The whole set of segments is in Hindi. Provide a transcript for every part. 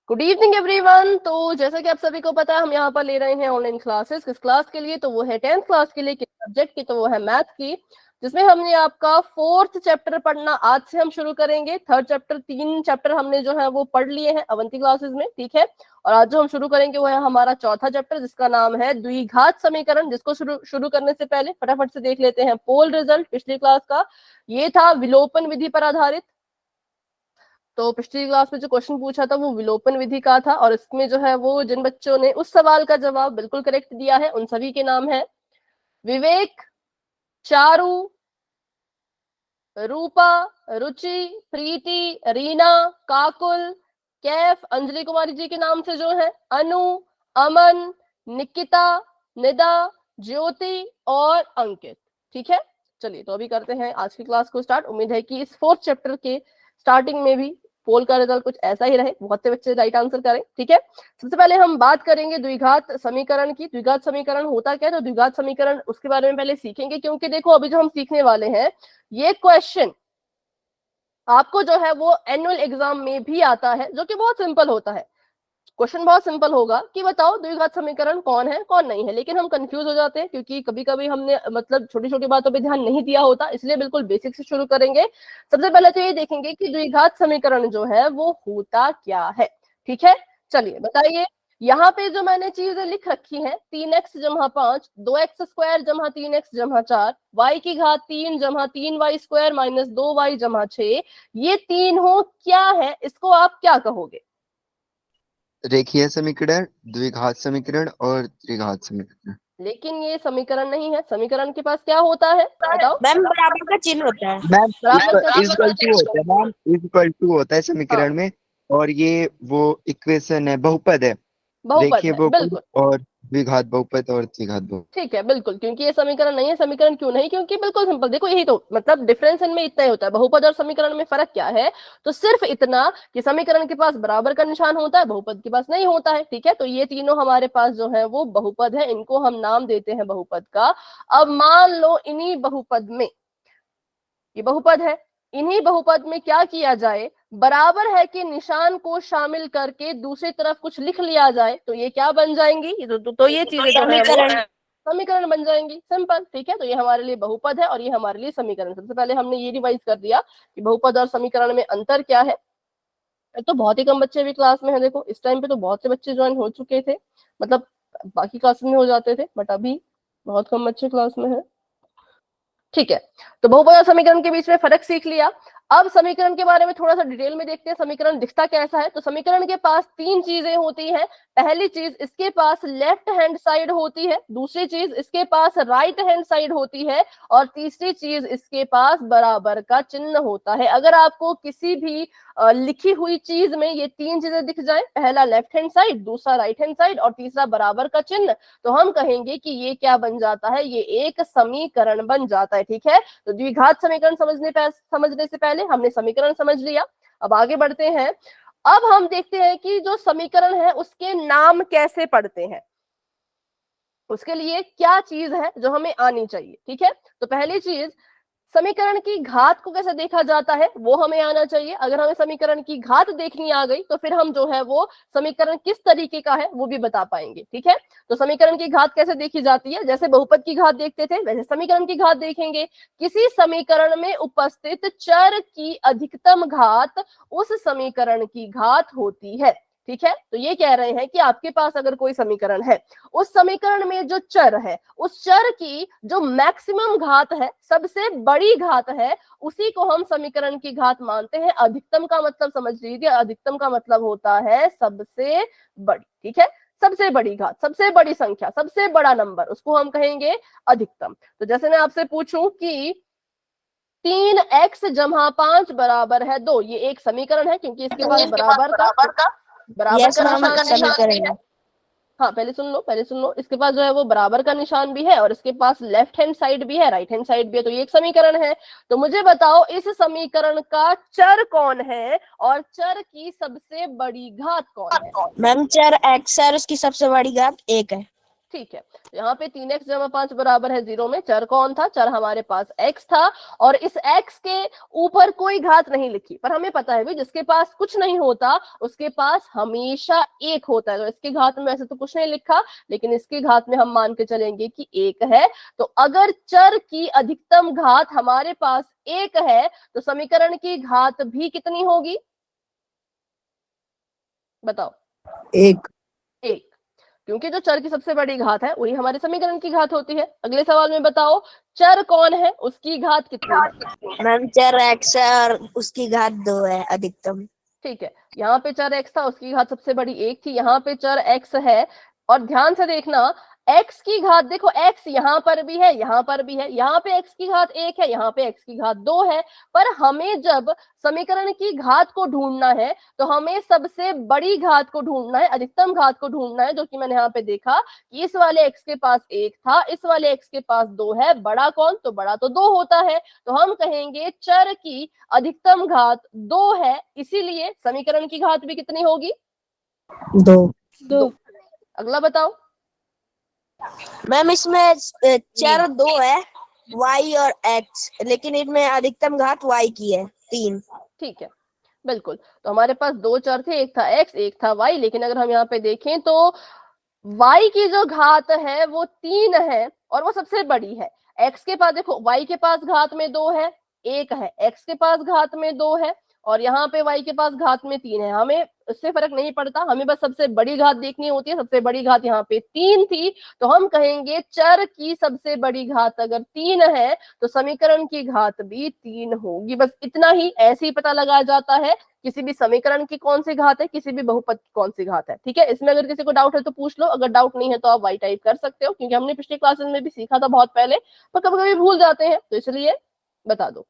Good evening everyone. तो जैसा कि आप सभी को पता है, हम यहाँ पर ले रहे हैं ऑनलाइन क्लासेस। किस क्लास के लिए? तो वो है 10th क्लास के लिए। किस सब्जेक्ट की? तो वो है मैथ की, जिसमें हमने आपका 4th चैप्टर पढ़ना आज से हम शुरू करेंगे। 3rd चैप्टर, 3 चैप्टर हमने जो है वो पढ़ लिए हैं अवंती क्लासेस में, ठीक है। और आज जो हम शुरू करेंगे वो है हमारा 4था चैप्टर, जिसका नाम है द्विघात समीकरण। जिसको शुरू करने से पहले फटाफट से देख लेते हैं पोल रिजल्ट पिछली क्लास का। ये था विलोपन विधि पर आधारित। तो पिछली क्लास में जो क्वेश्चन पूछा था वो विलोपन विधि का था, और इसमें जो है वो जिन बच्चों ने उस सवाल का जवाब बिल्कुल करेक्ट दिया है उन सभी के नाम है विवेक, चारू, रूपा, रुचि, प्रीति, रीना, काकुल, कैफ, अंजलि कुमारी जी के नाम से जो है अनु, अमन, निकिता, निदा, ज्योति और अंकित, ठीक है। चलिए तो अभी करते हैं आज की क्लास को स्टार्ट। उम्मीद है कि इस 4th चैप्टर के स्टार्टिंग में भी पोल का रिजल्ट कुछ ऐसा ही रहे, बहुत से बच्चे राइट आंसर करें, ठीक है। सबसे पहले हम बात करेंगे द्विघात समीकरण की। द्विघात समीकरण होता क्या है? तो द्विघात समीकरण उसके बारे में पहले सीखेंगे, क्योंकि देखो अभी जो हम सीखने वाले हैं ये क्वेश्चन आपको जो है वो एनुअल एग्जाम में भी आता है, जो कि बहुत सिंपल होता है। क्वेश्चन बहुत सिंपल होगा कि बताओ द्विघात समीकरण कौन है कौन नहीं है, लेकिन हम कंफ्यूज हो जाते हैं क्योंकि कभी कभी हमने मतलब छोटी छोटी बातों पे ध्यान नहीं दिया होता, इसलिए बिल्कुल बेसिक से शुरू करेंगे। सबसे पहले तो ये देखेंगे कि द्विघात समीकरण जो है वो होता क्या है, ठीक है। चलिए बताइए, यहाँ पे जो मैंने चीजें लिख रखी हैं 3x जमा 5, 2x स्क्वायर जमा 3x जमा 4, y की घात 3 जमा 3y स्क्वायर माइनस 2y जमा 6, ये तीन हो क्या है? इसको आप क्या कहोगे? रेखीय समीकरण, द्विघात समीकरण और त्रिघात समीकरण। लेकिन ये समीकरण नहीं है। समीकरण के पास क्या होता है बताओ? मैम बराबर का चिन्ह होता है। मैम बराबर का इक्वल टू होता है, मैम इक्वल टू होता है समीकरण में। और ये वो इक्वेशन है, बहुपद है, बहुपद रेखीय है, बहुपद बिल्कुल और द्विघात बहुपद और त्रिघात बहुपद। ठीक है, बिल्कुल। क्योंकि ये समीकरण नहीं है। समीकरण क्यों नहीं? क्योंकि बिल्कुल सिंपल, देखो यही तो मतलब डिफरेंस इनमें इतना ही होता है। बहुपद और समीकरण में फर्क क्या है? तो सिर्फ इतना कि समीकरण के पास बराबर का निशान होता है, बहुपद के पास नहीं होता है, ठीक है। तो ये तीनों हमारे पास जो है वो बहुपद है, इनको हम नाम देते हैं बहुपद का। अब मान लो इन्हीं बहुपद में, ये बहुपद है, इन्हीं बहुपद में क्या किया जाए, बराबर है कि निशान को शामिल करके दूसरी तरफ कुछ लिख लिया जाए, तो ये क्या बन जाएंगी? तो ये चीजें जो है वो समीकरण बन जाएंगी। सिंपल, ठीक है। तो ये हमारे लिए बहुपद है और ये हमारे लिए समीकरण। सबसे पहले हमने ये रिवाइज कर दिया कि बहुपद और समीकरण में अंतर क्या है। तो बहुत ही कम बच्चे भी क्लास में है। देखो इस टाइम पे तो बहुत से बच्चे ज्वाइन हो चुके थे, मतलब बाकी क्लास में हो जाते थे, बट अभी बहुत कम बच्चे क्लास में है, ठीक है। तो बहुपद और समीकरण के बीच में फर्क सीख लिया। अब समीकरण के बारे में थोड़ा सा डिटेल में देखते हैं, समीकरण दिखता कैसा है। तो समीकरण के पास तीन चीजें होती हैं। पहली चीज, इसके पास लेफ्ट हैंड साइड होती है। दूसरी चीज, इसके पास राइट हैंड साइड होती है। और तीसरी चीज, इसके पास बराबर का चिन्ह होता है। अगर आपको किसी भी लिखी हुई चीज में ये तीन चीजें दिख जाए, पहला लेफ्ट हैंड साइड, दूसरा राइट हैंड साइड और तीसरा बराबर का चिन्ह, तो हम कहेंगे कि ये क्या बन जाता है? ये एक समीकरण बन जाता है, ठीक है। तो द्विघात समीकरण समझने से पहले हमने समीकरण समझ लिया। अब आगे बढ़ते हैं। अब हम देखते हैं कि जो समीकरण है उसके नाम कैसे पढ़ते हैं, उसके लिए क्या चीज है जो हमें आनी चाहिए, ठीक है। तो पहली चीज, समीकरण की घात को कैसे देखा जाता है वो हमें आना चाहिए। अगर हमें समीकरण की घात देखनी आ गई तो फिर हम जो है वो समीकरण किस तरीके का है वो भी बता पाएंगे, ठीक है। तो समीकरण की घात कैसे देखी जाती है? जैसे बहुपद की घात देखते थे वैसे समीकरण की घात देखेंगे। किसी समीकरण में उपस्थित चर की अधिकतम घात उस समीकरण की घात होती है, ठीक है। तो ये कह रहे हैं कि आपके पास अगर कोई समीकरण है, उस समीकरण में जो चर है, उस चर की जो मैक्सिमम घात है, सबसे बड़ी घात है, उसी को हम समीकरण की घात मानते हैं। अधिकतम का मतलब समझ लीजिए, अधिकतम का मतलब होता है सबसे बड़ी, ठीक है। सबसे बड़ी घात, सबसे बड़ी संख्या, सबसे बड़ा नंबर, उसको हम कहेंगे अधिकतम। तो जैसे मैं आपसे पूछूं कि 3x जमा 5 बराबर है 2, ये एक समीकरण है क्योंकि इसके पास बराबर का निशान है। हाँ पहले सुन लो, इसके पास जो है वो बराबर का निशान भी है और इसके पास लेफ्ट हैंड साइड भी है, राइट हैंड साइड भी है। तो ये एक समीकरण है। तो मुझे बताओ इस समीकरण का चर कौन है और चर की सबसे बड़ी घात कौन है? मैम चर x है और उसकी सबसे बड़ी घात 1 है। ठीक है, यहाँ पे 3x जमा 5 बराबर है 0 में चर कौन था? चर हमारे पास x था, और इस x के ऊपर कोई घात नहीं लिखी, पर हमें पता है भी जिसके पास कुछ नहीं होता उसके पास हमेशा एक होता है। तो इसकी घात में वैसे तो कुछ नहीं लिखा, लेकिन इसकी घात में हम मान के चलेंगे कि एक है। तो अगर चर की अधिकतम घात हमारे पास एक है तो समीकरण की घात भी कितनी होगी? बताओ। एक। एक, क्योंकि जो चर की सबसे बड़ी घात है वही हमारे समीकरण की घात होती है। अगले सवाल में बताओ, चर कौन है, उसकी घात कितनी है? मैम चर x है और उसकी घात 2 है अधिकतम। ठीक है, यहाँ पे चर x था, उसकी घात सबसे बड़ी एक थी, यहाँ पे चर x है, और ध्यान से देखना x की घात, देखो x यहाँ पर भी है, यहाँ पर भी है, यहाँ पे x की घात एक है, यहाँ पे x की घात 2 है। पर हमें जब समीकरण की घात को ढूंढना है तो हमें सबसे बड़ी घात को ढूंढना है, अधिकतम घात को ढूंढना है, जो कि मैंने यहाँ पे देखा कि इस वाले x के पास एक था, इस वाले x के पास 2 है, बड़ा कौन? तो बड़ा तो 2 होता है। तो हम कहेंगे चर की अधिकतम घात 2 है, इसीलिए समीकरण की घात भी कितनी होगी? 2। अगला बताओ। मैम इसमें चर 2 है y और x, लेकिन इनमें अधिकतम घात y की है 3। ठीक है, बिल्कुल। तो हमारे पास दो चर थे, एक था x एक था y, लेकिन अगर हम यहाँ पे देखें तो y की जो घात है वो 3 है और वो सबसे बड़ी है। x के पास देखो, y के पास घात में 2 है, एक है, x के पास घात में 2 है, और यहाँ पे y के पास घात में 3 है। हमें उससे फर्क नहीं पड़ता, हमें बस सबसे बड़ी घात देखनी होती है। सबसे बड़ी घात यहाँ पे 3 थी, तो हम कहेंगे चर की सबसे बड़ी घात अगर 3 है तो समीकरण की घात भी 3 होगी। बस इतना ही, ऐसे ही पता लगाया जाता है किसी भी समीकरण की कौन सी घात है, किसी भी बहुपद की कौन सी घात है। ठीक है, इसमें अगर किसी को डाउट है तो पूछ लो, अगर डाउट नहीं है तो आप वाई टाइप कर सकते हो, क्योंकि हमने पिछले क्लासेस में भी सीखा था बहुत पहले, पर कभी कभी भूल जाते हैं, तो इसलिए बता दो।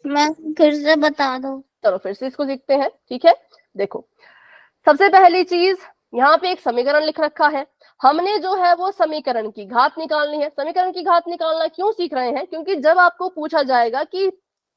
मैं फिर से बता दो। चलो फिर से इसको सीखते हैं। ठीक है, देखो सबसे पहली चीज, यहाँ पे एक समीकरण लिख रखा है, हमने जो है वो समीकरण की घात निकालनी है। समीकरण की घात निकालना क्यों सीख रहे हैं? क्योंकि जब आपको पूछा जाएगा कि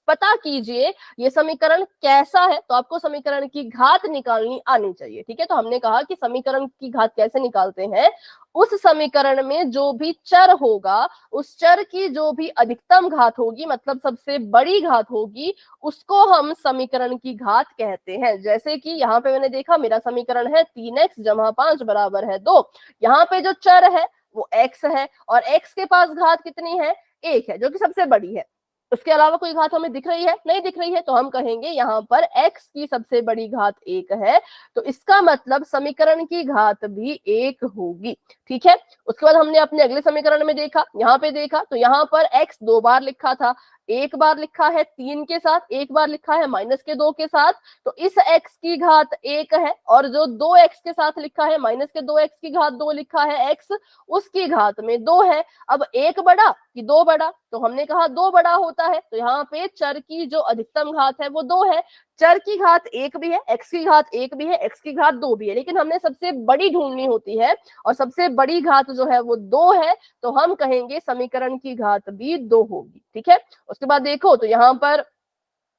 पता कीजिए ये समीकरण कैसा है, तो आपको समीकरण की घात निकालनी आनी चाहिए। ठीक है, तो हमने कहा कि समीकरण की घात कैसे निकालते हैं, उस समीकरण में जो भी चर होगा, उस चर की जो भी अधिकतम घात होगी, मतलब सबसे बड़ी घात होगी, उसको हम समीकरण की घात कहते हैं। जैसे कि यहाँ पे मैंने देखा मेरा समीकरण है 3x जमा 5 बराबर है 2। यहाँ पे जो चर है वो x है, और x के पास घात कितनी है? 1 है, जो कि सबसे बड़ी है। उसके अलावा कोई घात हमें दिख रही है? नहीं दिख रही है, तो हम कहेंगे यहाँ पर x की सबसे बड़ी घात 1 है, तो इसका मतलब समीकरण की घात भी 1 होगी। ठीक है, उसके बाद हमने अपने अगले समीकरण में देखा, यहाँ पे देखा तो यहाँ पर x 2 बार लिखा था, एक बार लिखा है 3 के साथ, एक बार लिखा है -2 के साथ, तो इस x की घात 1 है, और जो 2x के साथ लिखा है -2x की घात 2 लिखा है x, उसकी घात में 2 है। अब 1 बड़ा कि 2 बड़ा? तो हमने कहा 2 बड़ा होता है, तो यहाँ पे चर की जो अधिकतम घात है वो 2 है। चर की घात 1 भी है, x की घात 1 भी है, x की घात 2 भी है, लेकिन हमने सबसे बड़ी ढूंढनी होती है, और सबसे बड़ी घात जो है वो 2 है, तो हम कहेंगे समीकरण की घात भी 2 होगी। ठीक है, उसके बाद देखो तो यहाँ पर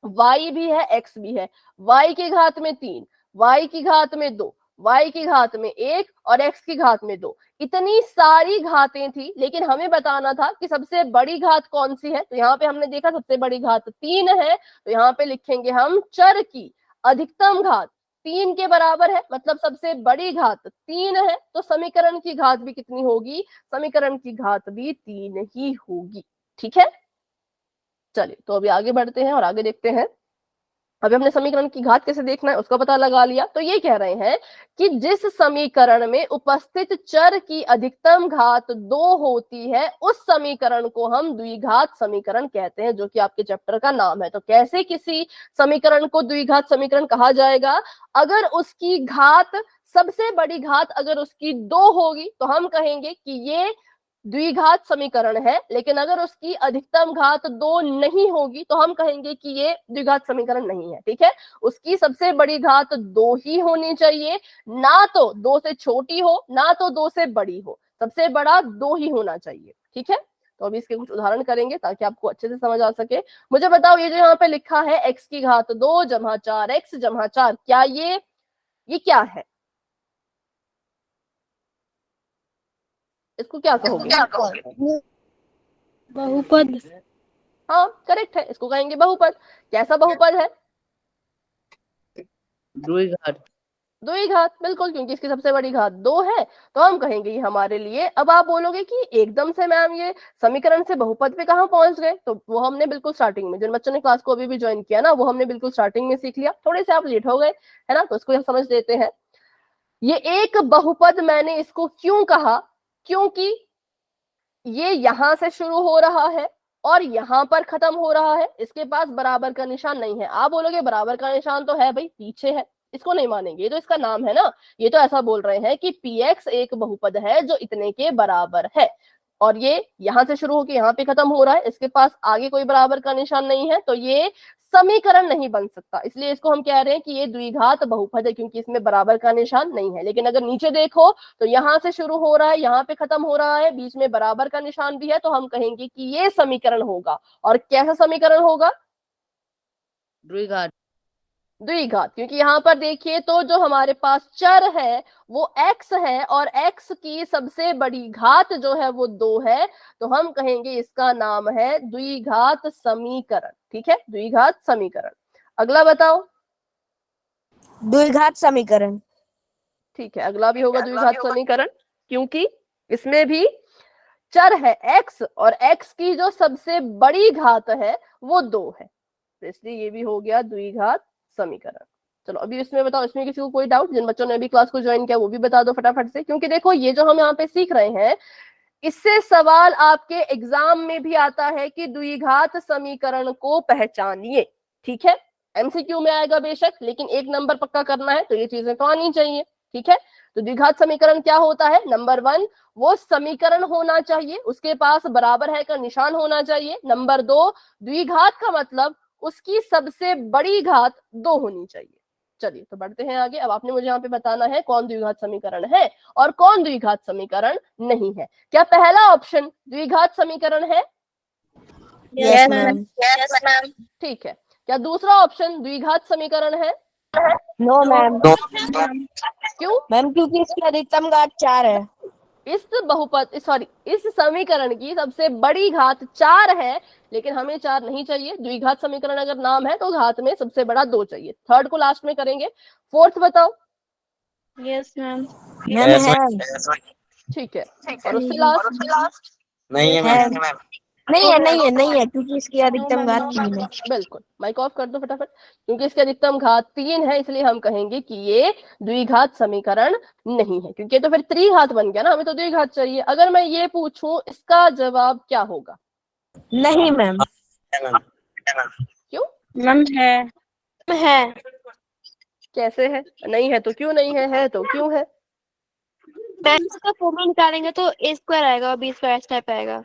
y भी है x भी है, y की घात में 3, y की घात में 2, y की घात में 1 और x की घात में 2। इतनी सारी घातें थी, लेकिन हमें बताना था कि सबसे बड़ी घात कौन सी है। तो यहाँ पे हमने देखा सबसे बड़ी घात 3 है, तो यहाँ पे लिखेंगे हम चर की अधिकतम घात 3 के बराबर है, मतलब सबसे बड़ी घात 3 है, तो समीकरण की घात भी कितनी होगी? समीकरण की घात भी 3 ही होगी। ठीक है, चलिए तो अभी आगे बढ़ते हैं और आगे देखते हैं। अभी हमने समीकरण की घात कैसे देखना है उसका पता लगा लिया, तो ये कह रहे हैं कि जिस समीकरण में उपस्थित चर की अधिकतम घात 2 होती है, उस समीकरण को हम द्विघात समीकरण कहते हैं, जो कि आपके चैप्टर का नाम है। तो कैसे किसी समीकरण को द्विघात समीकरण कहा जाएगा? अगर उसकी घात, सबसे बड़ी घात अगर उसकी 2 होगी तो हम कहेंगे कि ये द्विघात समीकरण है, लेकिन अगर उसकी अधिकतम घात 2 नहीं होगी तो हम कहेंगे कि ये द्विघात समीकरण नहीं है। ठीक है, उसकी सबसे बड़ी घात 2 ही होनी चाहिए, ना तो 2 से छोटी हो ना तो 2 से बड़ी हो, सबसे बड़ा 2 ही होना चाहिए। ठीक है, तो अभी इसके कुछ उदाहरण करेंगे ताकि आपको अच्छे से समझ आ सके। मुझे बताओ, ये जो यहाँ पे लिखा है x की घात 2 जमा 4x जमा 4, क्या ये क्या है? इसको क्या कहोगे? बहुपद। हाँ करेक्ट है, इसको कहेंगे बहुपद। कैसा बहुपद है? द्विघात। द्विघात, बिल्कुल, क्योंकि इसकी सबसे बड़ी घात 2 है, तो हम कहेंगे ये हमारे लिए। अब आप बोलोगे कि एकदम से मैम ये समीकरण से बहुपद पे कहाँ पहुंच गए, तो वो हमने बिल्कुल स्टार्टिंग में, जिन बच्चों ने क्लास को अभी भी ज्वाइन किया ना, वो हमने बिल्कुल स्टार्टिंग में सीख लिया। थोड़े से आप लेट हो गए है ना, तो इसको हम समझ लेते हैं। ये एक बहुपद मैंने इसको क्यों कहा, क्योंकि ये यहां से शुरू हो रहा है और यहां पर खत्म हो रहा है, इसके पास बराबर का निशान नहीं है। आप बोलोगे बराबर का निशान तो है भाई, पीछे है, इसको नहीं मानेंगे, ये तो इसका नाम है ना। ये तो ऐसा बोल रहे हैं कि px एक बहुपद है जो इतने के बराबर है, और ये यहां से शुरू होकर यहाँ पे खत्म हो रहा है, इसके पास आगे कोई बराबर का निशान नहीं है, तो ये समीकरण नहीं बन सकता। इसलिए इसको हम कह रहे हैं कि ये द्विघात बहुपद है, क्योंकि इसमें बराबर का निशान नहीं है। लेकिन अगर नीचे देखो तो यहां से शुरू हो रहा है, यहाँ पे खत्म हो रहा है, बीच में बराबर का निशान भी है, तो हम कहेंगे कि ये समीकरण होगा। और कैसा समीकरण होगा? द्विघात। द्विघात, क्योंकि यहाँ पर देखिए तो जो हमारे पास चर है वो x है, और x की सबसे बड़ी घात जो है वो 2 है, तो हम कहेंगे इसका नाम है द्विघात समीकरण। ठीक है, द्विघात समीकरण। अगला बताओ। द्विघात समीकरण। ठीक है, अगला भी होगा द्विघात समीकरण, क्योंकि इसमें भी चर है x, और x की जो सबसे बड़ी घात है वो 2 है, तो इसलिए ये भी हो गया द्विघात समीकरण। चलो अभी इसमें बताओ, इसमें किसी को कोई डाउट? जिन बच्चों ने अभी क्लास को ज्वाइन किया वो भी बता दो फटाफट से, क्योंकि देखो ये जो हम यहाँ पे सीख रहे हैं, इससे सवाल आपके एग्जाम में भी आता है कि द्विघात समीकरण को पहचानिए। ठीक है, एमसीक्यू में आएगा बेशक, लेकिन 1 नंबर पक्का करना है तो ये चीजें तो आनी चाहिए। ठीक है, तो द्विघात समीकरण क्या होता है? नंबर 1, वो समीकरण होना चाहिए, उसके पास बराबर है का निशान होना चाहिए। नंबर 2, द्विघात का मतलब उसकी सबसे बड़ी घात 2 होनी चाहिए। चलिए तो बढ़ते हैं आगे। अब आपने मुझे यहाँ पे बताना है कौन द्विघात समीकरण है और कौन द्विघात समीकरण नहीं है। क्या पहला ऑप्शन द्विघात समीकरण है? Yes ma'am. ठीक है। क्या दूसरा ऑप्शन द्विघात समीकरण है? No ma'am. क्यों? मैम क्योंकि इसकी अधिकतम घात 4 है। इस इस समीकरण की सबसे बड़ी घात 4 है, लेकिन हमें 4 नहीं चाहिए। द्विघात समीकरण अगर नाम है तो घात में सबसे बड़ा 2 चाहिए। थर्ड को लास्ट में करेंगे। फोर्थ बताओ। Yes ma'am. ठीक है, और उससे लास्ट नहीं है मैम। नहीं है क्योंकि इसकी अधिकतम घात 3 है। बिल्कुल, माइक ऑफ कर दो फटाफट। क्योंकि इसकी अधिकतम घात 3 है, इसलिए हम कहेंगे कि ये द्विघात समीकरण नहीं है, क्योंकि तो फिर त्रिघात बन गया ना, हमें तो द्विघात चाहिए। अगर मैं ये पूछूं इसका जवाब क्या होगा? नहीं मैम। क्यों? मैम है। कैसे है? नहीं है तो क्यों नहीं है तो क्यों है? मैम इसका फॉर्मूला निकालेंगे तो a स्क्वायर आएगा और b स्क्वायर इस टाइप आएगा।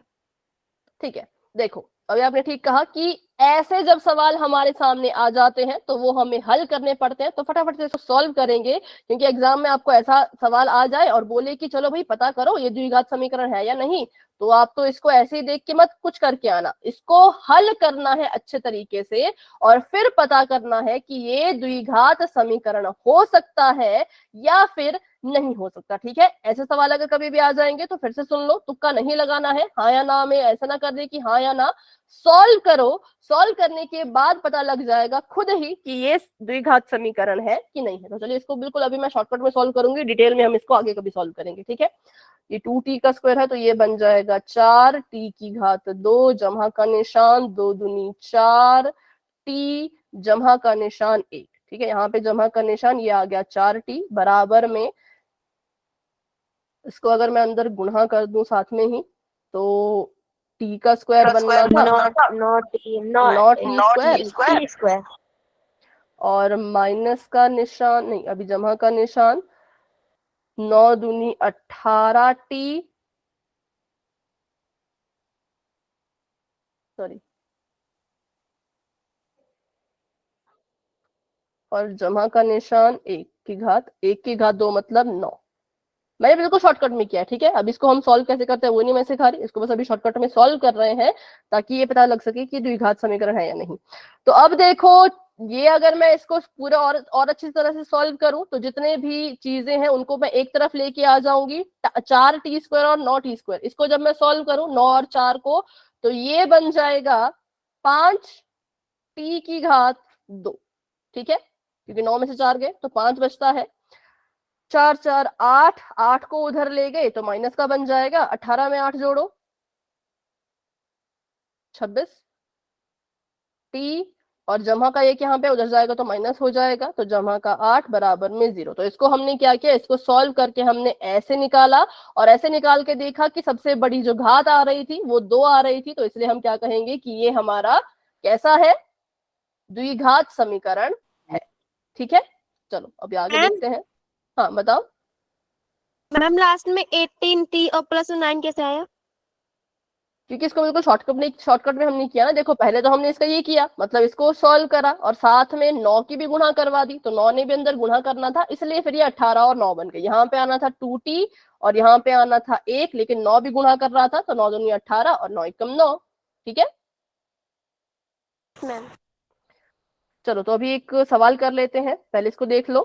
ठीक है, देखो अभी आपने ठीक कहा कि ऐसे जब सवाल हमारे सामने आ जाते हैं तो वो हमें हल करने पड़ते हैं, तो फटाफट से इसको सॉल्व करेंगे। क्योंकि एग्जाम में आपको ऐसा सवाल आ जाए और बोले कि चलो भाई पता करो ये द्विघात समीकरण है या नहीं, तो आप तो इसको ऐसे ही देख के मत कुछ करके आना, इसको हल करना है अच्छे तरीके से, और फिर पता करना है कि ये द्विघात समीकरण हो सकता है या फिर नहीं हो सकता। ठीक है, ऐसे सवाल अगर कभी भी आ जाएंगे तो फिर से सुन लो, तुक्का नहीं लगाना है, हाँ या ना में ऐसा ना कर दे कि हाँ या ना, सॉल्व करो। सॉल्व करने के बाद पता लग जाएगा खुद ही कि ये द्विघात समीकरण है कि नहीं है। तो चलिए इसको बिल्कुल अभी मैं शॉर्टकट में सॉल्व करूंगी, डिटेल में हम इसको आगे कभी सॉल्व करेंगे। ठीक है, ये 2t का स्क्वायर है तो ये बन जाएगा 4, t की घात 2, जमा का निशान 2 दूनी 4, t जमा का निशान 1। ठीक है, यहाँ पे जमा का निशान ये आ गया 4t बराबर में, इसको अगर मैं अंदर गुणा कर दूं साथ में ही तो t का स्क्वायर बनना था नॉट t स्क्वायर, और माइनस का निशान नहीं, अभी जमा का निशान 9 दूनी 18t, सॉरी, और जमा का निशान 1 की घात 2 मतलब 9। मैंने बिल्कुल शॉर्टकट में किया है। ठीक है, अब इसको हम सॉल्व कैसे करते हैं वो नहीं मैं सिखा रही, इसको बस अभी शॉर्टकट में सॉल्व कर रहे हैं ताकि ये पता लग सके कि द्विघात समीकरण है या नहीं। तो अब देखो ये अगर मैं इसको पूरा और अच्छी तरह से सॉल्व करूं तो जितने भी चीजें हैं उनको मैं एक तरफ लेके आ जाऊंगी, 4t² और 9t²। इसको जब मैं सॉल्व करूं 9 और 4 को, तो ये बन जाएगा 5t²। ठीक है, क्योंकि 9 में से 4 गए तो 5 बचता है। 4 4 8, 8 को उधर ले गए तो माइनस का बन जाएगा, 18 में 8 जोड़ो 26 t, और जमा का एक यहाँ पे उधर जाएगा तो माइनस हो जाएगा, तो जमा का 8 बराबर में 0। तो इसको हमने क्या किया, इसको सॉल्व करके हमने ऐसे निकाला, और ऐसे निकाल के देखा कि सबसे बड़ी जो घात आ रही थी वो 2 आ रही थी, तो इसलिए हम क्या कहेंगे कि ये हमारा कैसा है, द्विघात समीकरण है। ठीक है, चलो अभी आगे मैम? देखते हैं। हाँ बताओ। मैम लास्ट में 18t और प्लस 9 कैसे आया? क्योंकि इसको बिल्कुल शॉर्टकट में हमने किया ना। देखो पहले तो हमने इसका ये किया, मतलब इसको सॉल्व करा और साथ में 9 की भी गुणा करवा दी, तो 9 ने भी अंदर गुणा करना था, इसलिए फिर ये 18 और 9 बन गए। यहाँ पे आना था 2t और यहाँ पे आना था 1, लेकिन 9 भी गुणा कर रहा था, तो 9 दूनी 18 और 9 एकम 9। ठीक है, मैम चलो तो अभी एक सवाल कर लेते हैं, पहले इसको देख लो।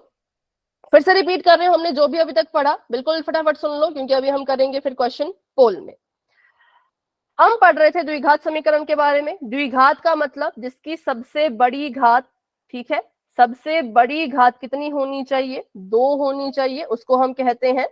फिर से रिपीट कर रहे हो, हमने जो भी अभी तक पढ़ा बिल्कुल फटाफट सुन लो, क्योंकि अभी हम करेंगे फिर क्वेश्चन पोल में। हम पढ़ रहे थे द्विघात समीकरण के बारे में। द्विघात का मतलब जिसकी सबसे बड़ी घात, ठीक है, सबसे बड़ी घात कितनी होनी चाहिए, 2 होनी चाहिए, उसको हम कहते हैं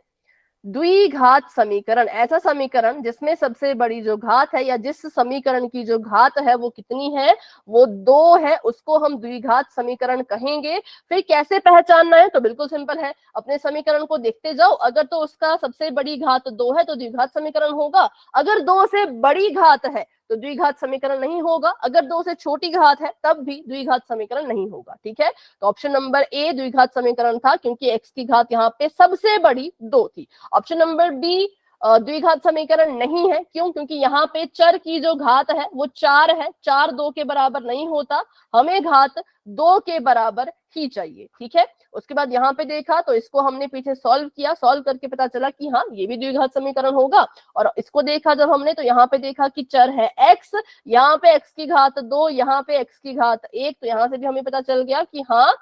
द्विघात समीकरण। ऐसा समीकरण जिसमें सबसे बड़ी जो घात है, या जिस समीकरण की जो घात है वो कितनी है, वो 2 है, उसको हम द्विघात समीकरण कहेंगे। फिर कैसे पहचानना है, तो बिल्कुल सिंपल है, अपने समीकरण को देखते जाओ, अगर तो उसका सबसे बड़ी घात 2 है तो द्विघात समीकरण होगा, अगर 2 से बड़ी घात है तो द्विघात समीकरण नहीं होगा, अगर 2 से छोटी घात है तब भी द्विघात समीकरण नहीं होगा। ठीक है, तो ऑप्शन नंबर ए द्विघात समीकरण था, क्योंकि x की घात यहाँ पे सबसे बड़ी 2 थी। ऑप्शन नंबर बी द्विघात समीकरण नहीं है, क्यों, क्योंकि यहाँ पे चर की जो घात है वो 4 है, 4 2 के बराबर नहीं होता, हमें घात 2 के बराबर ही चाहिए। ठीक है, उसके बाद यहाँ पे देखा तो इसको हमने पीछे सॉल्व किया, सॉल्व करके पता चला कि हाँ ये भी द्विघात समीकरण होगा। और इसको देखा जब हमने, तो यहाँ पे देखा कि चर है x, यहाँ पे x की घात 2, यहाँ पे x की घात 1, तो यहाँ से भी हमें पता चल गया कि हाँ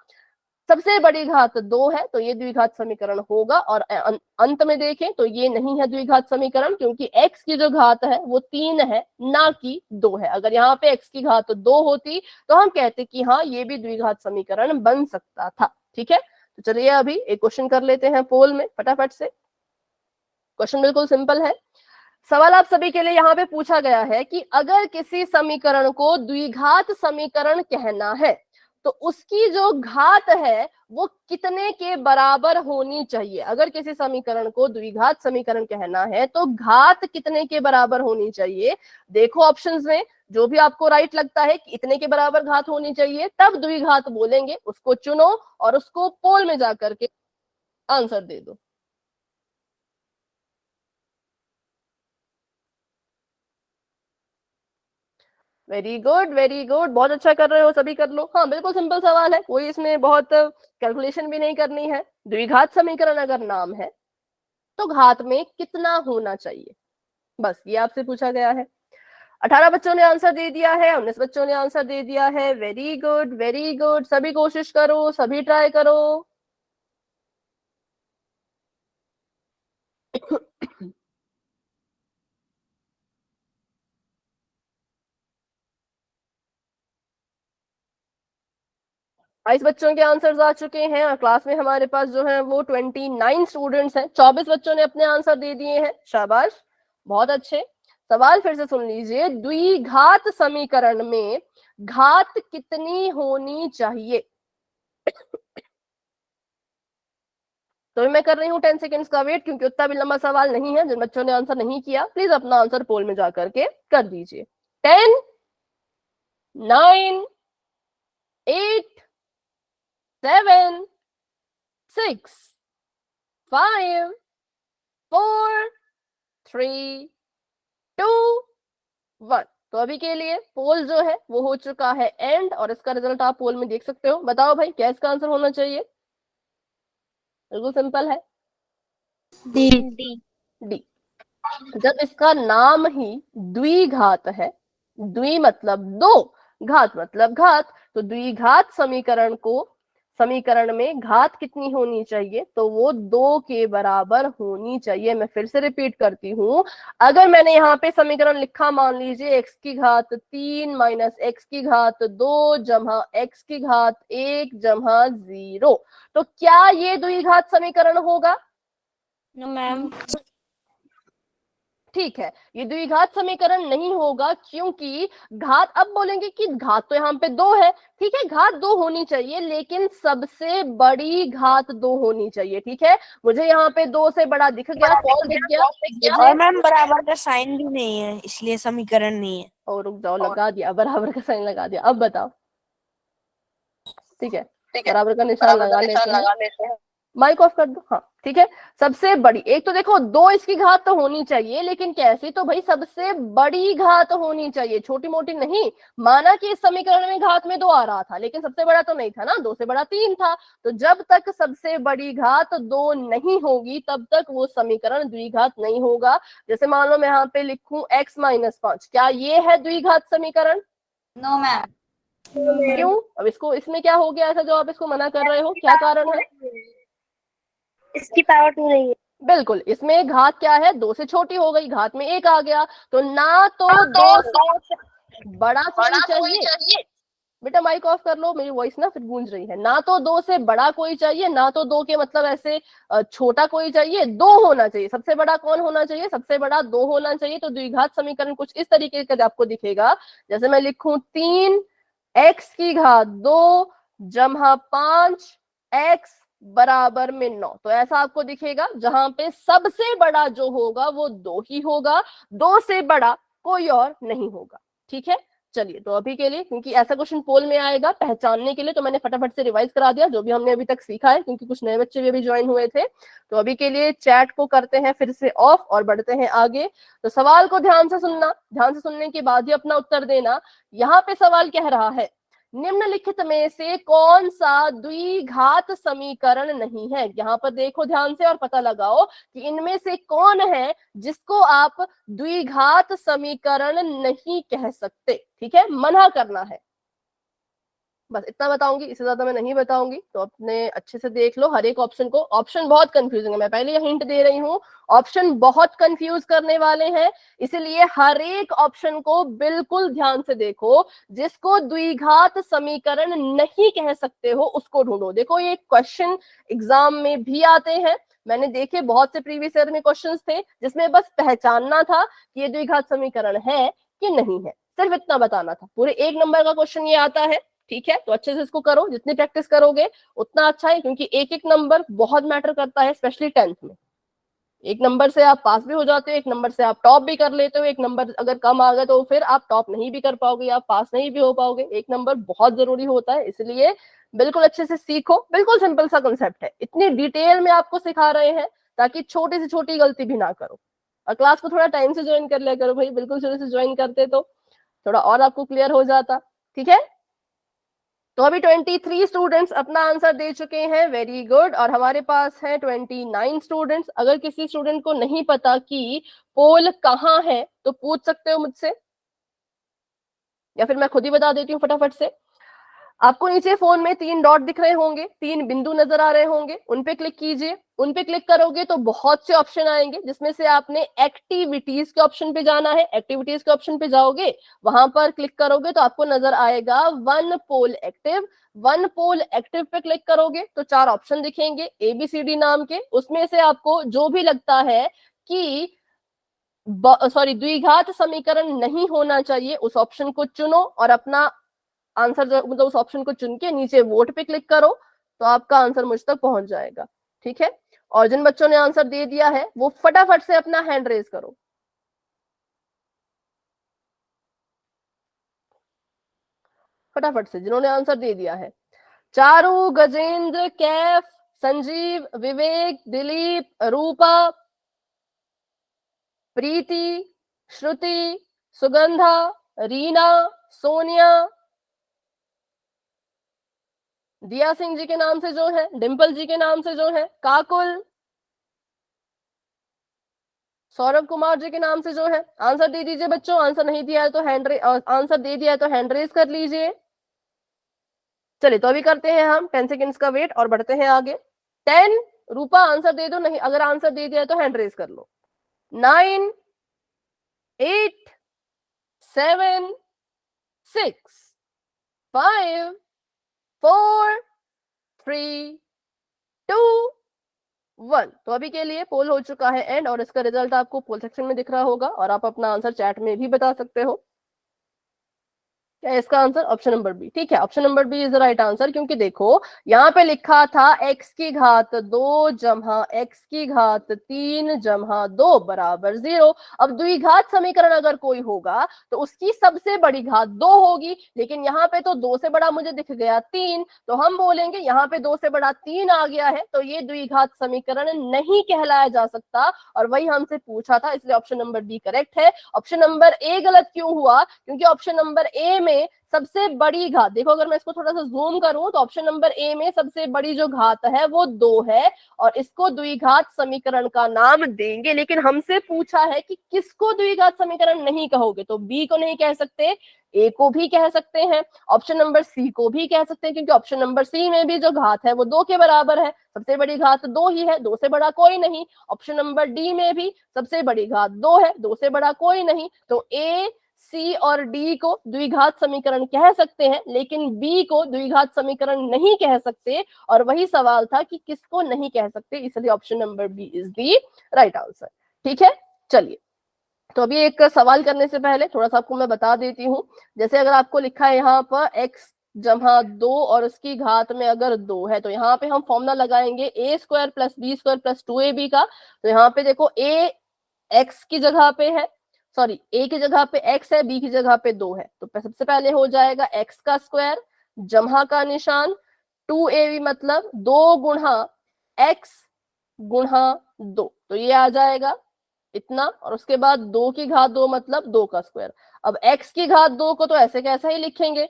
सबसे बड़ी घात 2 है, तो ये द्विघात समीकरण होगा। और अंत में देखें तो ये नहीं है द्विघात समीकरण, क्योंकि x की जो घात है वो 3 है, ना कि 2 है। अगर यहाँ पे x की घात 2 होती तो हम कहते कि हाँ ये भी द्विघात समीकरण बन सकता था। ठीक है, तो चलिए अभी एक क्वेश्चन कर लेते हैं पोल में फटाफट से। क्वेश्चन बिल्कुल सिंपल है। सवाल आप सभी के लिए यहाँ पे पूछा गया है कि अगर किसी समीकरण को द्विघात समीकरण कहना है तो उसकी जो घात है वो कितने के बराबर होनी चाहिए। अगर किसी समीकरण को द्विघात समीकरण कहना है तो घात कितने के बराबर होनी चाहिए। देखो ऑप्शंस में जो भी आपको राइट लगता है कि इतने के बराबर घात होनी चाहिए, तब द्विघात बोलेंगे, उसको चुनो और उसको पोल में जाकर के आंसर दे दो। वेरी गुड, वेरी गुड, बहुत अच्छा कर रहे हो, सभी कर लो। हाँ बिल्कुल सिंपल सवाल है, कोई इसमें बहुत कैलकुलेशन भी नहीं करनी है। द्विघात समीकरण अगर नाम है तो घात में कितना होना चाहिए, बस ये आपसे पूछा गया है। 18 बच्चों ने आंसर दे दिया है, 19 बच्चों ने आंसर दे दिया है। वेरी गुड, वेरी गुड, सभी कोशिश करो, सभी ट्राई करो। बाईस बच्चों के आंसर्स आ चुके हैं और क्लास में हमारे पास जो है वो 29 स्टूडेंट्स हैं। 24 बच्चों ने अपने आंसर दे दिए हैं, शाबाश, बहुत अच्छे। सवाल फिर से सुन लीजिए, द्विघात समीकरण में घात कितनी होनी चाहिए। तो मैं कर रही हूँ 10 सेकेंड्स का वेट, क्योंकि उतना भी लंबा सवाल नहीं है। जिन बच्चों ने आंसर नहीं किया प्लीज अपना आंसर पोल में जाकर के कर दीजिए। 10 9 8 7 6 5 4 3 2 1। तो अभी के लिए पोल जो है वो हो चुका है एंड, और इसका रिजल्ट आप पोल में देख सकते हो। बताओ भाई क्या इसका आंसर होना चाहिए। बिल्कुल सिंपल है, डी। डी। जब इसका नाम ही द्विघात है, द्वि मतलब 2, घात मतलब घात, तो द्विघात समीकरण में घात कितनी होनी चाहिए, तो वो 2 के बराबर होनी चाहिए। मैं फिर से रिपीट करती हूँ, अगर मैंने यहाँ पे समीकरण लिखा, मान लीजिए x की घात 3 माइनस x की घात 2 जमा x की घात 1 जमा 0, तो क्या ये द्विघात समीकरण होगा? No ma'am. ठीक है, ये द्विघात समीकरण नहीं होगा, क्योंकि घात, अब बोलेंगे कि घात तो यहाँ पे 2 है, ठीक है, घात 2 होनी चाहिए, लेकिन सबसे बड़ी घात 2 होनी चाहिए। ठीक है, मुझे यहाँ पे 2 से बड़ा दिख गया, कौन दिख गया? और मैम बराबर का साइन भी नहीं है, इसलिए समीकरण नहीं है। और रुक जाओ, लगा दिया, बराबर का साइन लगा दिया। अब बताओ, ठीक है, बराबर का निशान लगा लेते हैं। माइक ऑफ कर दो, हाँ ठीक है। सबसे बड़ी, एक तो देखो 2 इसकी घात तो होनी चाहिए, लेकिन कैसी? तो भाई सबसे बड़ी घात होनी चाहिए, छोटी मोटी नहीं। माना कि इस समीकरण में घात में 2 आ रहा था, लेकिन सबसे बड़ा तो नहीं था ना, 2 से बड़ा 3 था, तो जब तक सबसे बड़ी घात 2 नहीं होगी तब तक वो समीकरण द्विघात नहीं होगा। जैसे मान लो मैं यहाँ पे लिखूं x-5, क्या ये है द्विघात समीकरण? No ma'am. क्यों? अब इसको, इसमें क्या हो गया ऐसा जो आप इसको मना कर रहे हो, क्या कारण है? इसकी पावर 2 नहीं है। बिल्कुल, इसमें घात क्या है? 2 से छोटी हो गई, घात में 1 आ गया, तो ना तो 2 से बड़ा कोई चाहिए। बेटा माइक ऑफ कर लो, मेरी वॉइस ना फिर गूंज रही है। ना तो 2 से बड़ा कोई चाहिए, ना तो 2 के मतलब ऐसे छोटा कोई चाहिए, 2 होना चाहिए। सबसे बड़ा कौन होना चाहिए? सबसे बड़ा 2 होना चाहिए। तो द्विघात समीकरण कुछ इस तरीके का आपको दिखेगा, जैसे मैं लिखूं 3 x की घात 2 जमा 5 x बराबर में 9, तो ऐसा आपको दिखेगा, जहां पे सबसे बड़ा जो होगा वो 2 ही होगा, 2 से बड़ा कोई और नहीं होगा। ठीक है, चलिए, तो अभी के लिए, क्योंकि ऐसा क्वेश्चन पोल में आएगा पहचानने के लिए, तो मैंने फटाफट से रिवाइज करा दिया जो भी हमने अभी तक सीखा है, क्योंकि कुछ नए बच्चे भी अभी ज्वाइन हुए थे। तो अभी के लिए चैट को करते हैं फिर से ऑफ और बढ़ते हैं आगे। तो सवाल को ध्यान से सुनना, ध्यान से सुनने के बाद ही अपना उत्तर देना। यहाँ पे सवाल कह रहा है, निम्नलिखित में से कौन सा द्विघात समीकरण नहीं है? यहाँ पर देखो ध्यान से और पता लगाओ कि इनमें से कौन है जिसको आप द्विघात समीकरण नहीं कह सकते। ठीक है, मना करना है, बस इतना बताऊंगी, इससे ज्यादा मैं नहीं बताऊंगी। तो अपने अच्छे से देख लो हर एक ऑप्शन को। ऑप्शन बहुत कंफ्यूजिंग है, मैं पहले हिंट दे रही हूँ, ऑप्शन बहुत कंफ्यूज करने वाले हैं, इसलिए हर एक ऑप्शन को बिल्कुल ध्यान से देखो। जिसको द्विघात समीकरण नहीं कह सकते हो उसको ढूंढो। देखो ये क्वेश्चन एग्जाम में भी आते हैं, मैंने देखे बहुत से प्रीवियस ईयर में क्वेश्चंस थे जिसमें बस पहचानना था कि ये द्विघात समीकरण है कि नहीं है, सिर्फ इतना बताना था। पूरे 1 नंबर का क्वेश्चन ये आता है। ठीक है, तो अच्छे से इसको करो, जितनी प्रैक्टिस करोगे उतना अच्छा है, क्योंकि एक एक नंबर बहुत मैटर करता है, स्पेशली 10th में। 1 नंबर से आप पास भी हो जाते हो, 1 नंबर से आप टॉप भी कर लेते हो, 1 नंबर अगर कम आ गए तो फिर आप टॉप नहीं भी कर पाओगे, आप पास नहीं भी हो पाओगे। 1 नंबर बहुत जरूरी होता है, इसलिए बिल्कुल अच्छे से सीखो। बिल्कुल सिंपल सा कंसेप्ट है, इतनी डिटेल में आपको सिखा रहे हैं ताकि छोटी से छोटी गलती भी ना करो। और क्लास को थोड़ा टाइम से ज्वाइन कर लिया करो भाई, बिल्कुल शुरू से ज्वाइन करते तो थोड़ा और आपको क्लियर हो जाता। ठीक है, तो अभी 23 स्टूडेंट्स अपना आंसर दे चुके हैं, वेरी गुड। और हमारे पास है 29 स्टूडेंट्स। अगर किसी स्टूडेंट को नहीं पता कि पोल कहाँ है तो पूछ सकते हो मुझसे, या फिर मैं खुद ही बता देती हूँ फटाफट से। आपको नीचे फोन में 3 डॉट दिख रहे होंगे, 3 बिंदु नजर आ रहे होंगे, उन पे क्लिक कीजिए। उन पे क्लिक करोगे तो बहुत से ऑप्शन आएंगे, जिसमें से आपने एक्टिविटीज के ऑप्शन पे जाना है। एक्टिविटीज के ऑप्शन पे जाओगे, वहां पर क्लिक करोगे तो आपको नजर आएगा वन पोल एक्टिव। वन पोल एक्टिव पे क्लिक करोगे तो 4 ऑप्शन दिखेंगे ABCD नाम के, उसमें से आपको जो भी लगता है कि द्विघात समीकरण नहीं होना चाहिए उस ऑप्शन को चुनो और अपना आंसर जो, मतलब उस ऑप्शन को चुन के नीचे वोट पे क्लिक करो, तो आपका आंसर मुझ तक पहुंच जाएगा। ठीक है, और जिन बच्चों ने आंसर दे दिया है वो फटाफट से अपना हैंड रेज करो। फटाफट से जिन्होंने आंसर दे दिया है। चारू, गजेंद्र, कैफ, संजीव, विवेक, दिलीप, रूपा, प्रीति, श्रुति, सुगंधा, रीना, सोनिया, दिया सिंह जी के नाम से जो है, डिंपल जी के नाम से जो है, काकुल, सौरभ कुमार जी के नाम से जो है, आंसर दे दीजिए बच्चों। आंसर नहीं दिया है तो आंसर दे दिया है तो हैंड रेज कर लीजिए। चलिए तो अभी करते हैं हम 10 सेकेंड्स का वेट और बढ़ते हैं आगे। 10, रूपा आंसर दे दो, नहीं अगर आंसर दे दिया है तो हैंड रेज कर लो। 9, 8, 7, 6, 5, 4, 3, 2, 1। तो अभी के लिए पोल हो चुका है एंड, और इसका रिजल्ट आपको पोल सेक्शन में दिख रहा होगा और आप अपना आंसर चैट में भी बता सकते हो। क्या है इसका आंसर? Option number B. ठीक है, option number B is the right answer, क्योंकि देखो यहाँ पे लिखा था x की घात 2 जमा x की घात 3 जमा 2 बराबर 0। अब द्विघात समीकरण अगर कोई होगा तो उसकी सबसे बड़ी घात 2 होगी, लेकिन यहाँ पे तो 2 से बड़ा मुझे दिख गया 3, तो हम बोलेंगे यहाँ पे 2 से बड़ा 3 आ गया है, तो ये द्विघात समीकरण नहीं कहलाया जा सकता, और वही हमसे पूछा था, इसलिए ऑप्शन नंबर बी करेक्ट है। ऑप्शन नंबर ए गलत क्यों हुआ? क्योंकि ऑप्शन नंबर ए में सबसे बड़ी घात, देखो अगर मैं इसको थोड़ा सा जूम करूं तो ऑप्शन नंबर ए में सबसे बड़ी जो घात है वो 2 है, और इसको द्विघात समीकरण का नाम देंगे। लेकिन हमसे पूछा है कि किसको द्विघात समीकरण नहीं कहोगे, तो बी को नहीं कह सकते, ए को भी कह सकते हैं, ऑप्शन नंबर सी को भी कह सकते हैं, क्योंकि ऑप्शन नंबर सी में भी जो घात है वो 2 के बराबर है, सबसे बड़ी घात 2 ही है, 2 से बड़ा कोई नहीं। ऑप्शन नंबर डी में भी सबसे बड़ी घात 2 है, 2 से बड़ा कोई नहीं। तो ए, सी और डी को द्विघात समीकरण कह सकते हैं, लेकिन बी को द्विघात समीकरण नहीं कह सकते, और वही सवाल था कि किसको नहीं कह सकते, इसलिए option number B is the right answer. ठीक है, चलिए तो अभी एक सवाल करने से पहले थोड़ा सा आपको मैं बता देती हूँ। जैसे अगर आपको लिखा है यहाँ पर x जमा 2 और उसकी घात में अगर 2 है, तो यहाँ पे हम फॉर्मूला लगाएंगे a square plus B square plus 2ab का। तो यहाँ पे देखो a x की जगह पे है, सॉरी a की जगह पे x है, b की जगह पे 2 है, तो सबसे पहले हो जाएगा x का स्क्वायर जमा का निशान 2ab मतलब 2 गुणा x गुणा 2, तो ये आ जाएगा इतना, और उसके बाद 2 की घात 2 मतलब 2 का स्क्वायर। अब x की घात 2 को तो ऐसे कैसा ही लिखेंगे,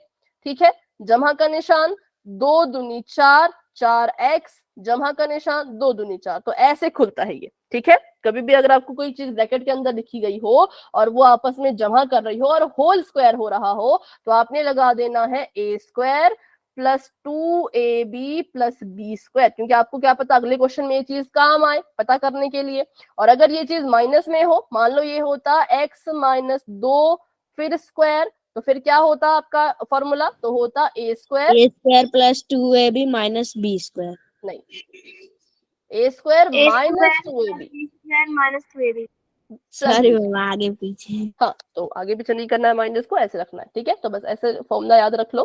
ठीक है, जमा का निशान 2 दूनी 4, 4x जमा का निशान 2 दूनी 4, तो ऐसे खुलता है ये। ठीक है, कभी भी अगर आपको कोई चीज ब्रैकेट के अंदर लिखी गई हो और वो आपस में जमा कर रही हो और होल स्क्वायर हो रहा हो, तो आपने लगा देना है a square plus 2ab plus B square, क्योंकि आपको क्या पता अगले क्वेश्चन में ये चीज काम आए पता करने के लिए। और अगर ये चीज माइनस में हो, मान लो ये होता x माइनस 2 फिर स्क्वायर, तो फिर क्या होता आपका फॉर्मूला? तो होता a square plus 2ab minus B square. नहीं, a square minus 2ab minus 2ab। Sorry आगे पीछे। हाँ, तो आगे पीछे नहीं करना है, माइनस को ऐसे रखना है। ठीक है, तो बस ऐसे फॉर्मूला याद रख लो,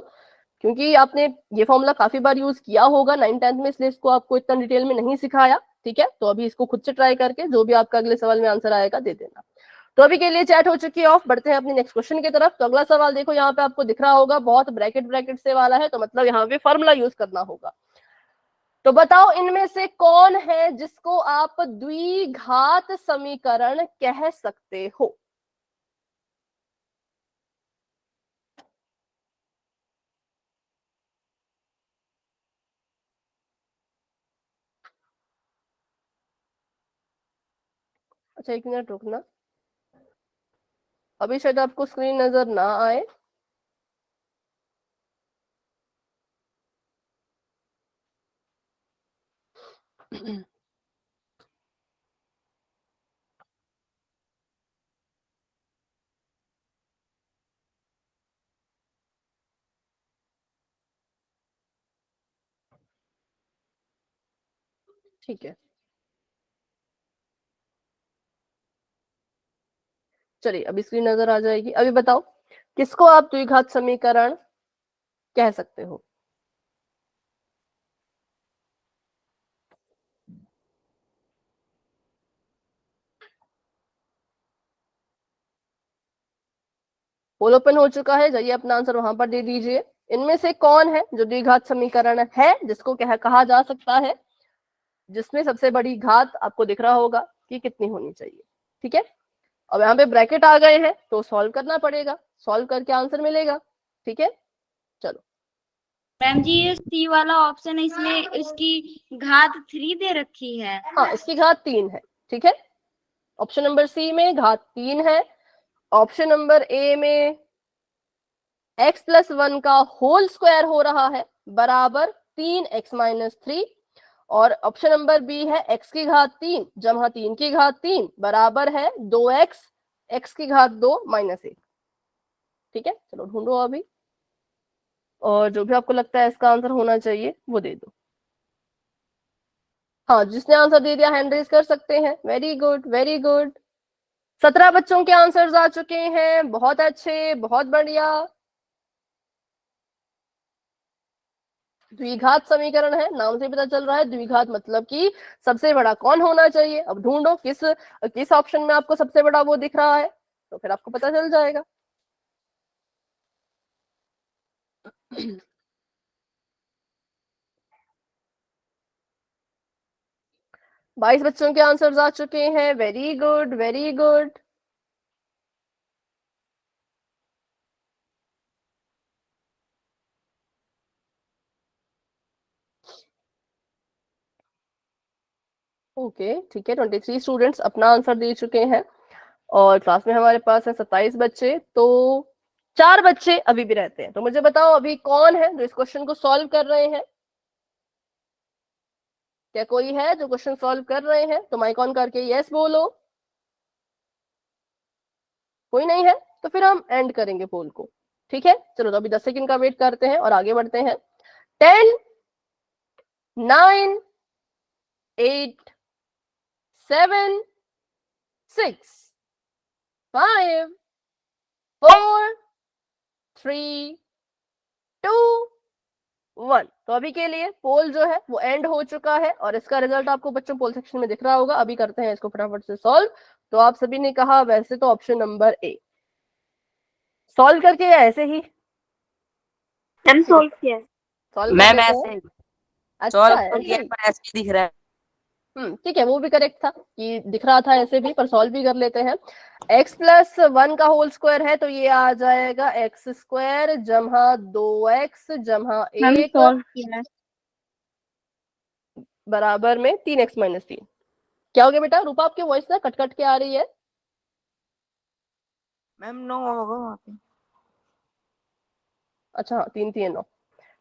क्योंकि आपने ये फॉर्मूला काफी बार यूज किया होगा 9th-10th में, इसलिए इसको आपको इतना डिटेल में नहीं सिखाया। ठीक है, तो अभी इसको खुद से ट्राई करके जो भी आपका अगले सवाल में आंसर आएगा दे देना। तो अभी के लिए चैट हो चुकी है ऑफ, बढ़ते हैं अपने नेक्स्ट क्वेश्चन की तरफ। तो अगला सवाल देखो यहाँ पे आपको दिख रहा होगा, बहुत ब्रैकेट ब्रैकेट से वाला है, तो मतलब यहाँ पे फॉर्मूला यूज करना होगा। तो बताओ इनमें से कौन है जिसको आप द्विघात समीकरण कह सकते हो? अच्छा 1 मिनट रुकना, अभी शायद आपको स्क्रीन नजर ना आए। ठीक है, चलिए अभी स्क्रीन नजर आ जाएगी। अभी बताओ किसको आप द्विघात समीकरण कह सकते हो? पोल ओपन हो चुका है, जाइए अपना आंसर वहां पर दे दीजिए। इनमें से कौन है जो द्विघात समीकरण है जिसको कहा जा सकता है, जिसमें सबसे बड़ी घात आपको दिख रहा होगा कि कितनी होनी चाहिए? ठीक है, अब यहाँ पे ब्रैकेट आ गए हैं तो सॉल्व करना पड़ेगा, सॉल्व करके आंसर मिलेगा। ठीक है, चलो मैम जी ये सी वाला ऑप्शन है, इसमें इसकी घात 3 दे रखी है। हाँ, इसकी घात 3 है। ठीक है, ऑप्शन नंबर सी में घात 3 है, ऑप्शन नंबर ए में x+1 का होल स्क्वायर हो रहा है बराबर 3x-3, और ऑप्शन नंबर बी है x की घात 3 जमा 3 की घात 3 बराबर है 2x x की घात 2 - 1। ठीक है, चलो ढूंढो अभी, और जो भी आपको लगता है इसका आंसर होना चाहिए वो दे दो। हाँ, जिसने आंसर दे दिया हैंड रेज कर सकते हैं। Very good, very good. 17 बच्चों के आंसर्स आ चुके हैं, बहुत अच्छे, बहुत बढ़िया। द्विघात समीकरण है, नाम से पता चल रहा है द्विघात मतलब कि सबसे बड़ा कौन होना चाहिए। अब ढूंढो किस ऑप्शन में आपको सबसे बड़ा वो दिख रहा है, तो फिर आपको पता चल जाएगा। बाईस बच्चों के आंसर्स आ चुके हैं। Very good, very good. Okay, ठीक है, 23 स्टूडेंट्स अपना आंसर दे चुके हैं और क्लास में हमारे पास है 27 बच्चे, तो 4 बच्चे अभी भी रहते हैं। तो मुझे बताओ अभी कौन है जो इस क्वेश्चन को सॉल्व कर रहे हैं? क्या कोई है जो क्वेश्चन सॉल्व कर रहे हैं? तो माइक ऑन करके यस बोलो। कोई नहीं है तो फिर हम एंड करेंगे पोल को। ठीक है, चलो तो अभी 10 सेकंड का वेट करते हैं और आगे बढ़ते हैं। 10 9 8 7 6 5 4 3 2 1। तो अभी के लिए पोल जो है वो एंड हो चुका है और इसका रिजल्ट आपको बच्चों पोल सेक्शन में दिख रहा होगा। अभी करते हैं इसको फटाफट से सॉल्व। तो आप सभी ने कहा वैसे तो ऑप्शन नंबर ए सॉल्व करके या ऐसे ही हम सोल्व किया है। सॉल्व मैम कर लेते ऐसे हैं। ही अच्छा, सॉल्व ऐसे किया ही। पर ऐसे ही दिख रहा है। ठीक है, वो भी करेक्ट था कि दिख रहा था ऐसे भी, पर सॉल्व भी कर लेते हैं। x+1 का होल स्क्वायर है तो ये आ जाएगा x² जमा 2x जमा हम 1 सॉल्व किया है। बराबर में 3x - 3। क्या हो गया बेटा? रूपा आपकी वॉइस ना कट कट के आ रही है। मैम 9 होगा वहाँ पे। अच्छा हाँ, 3 3 9,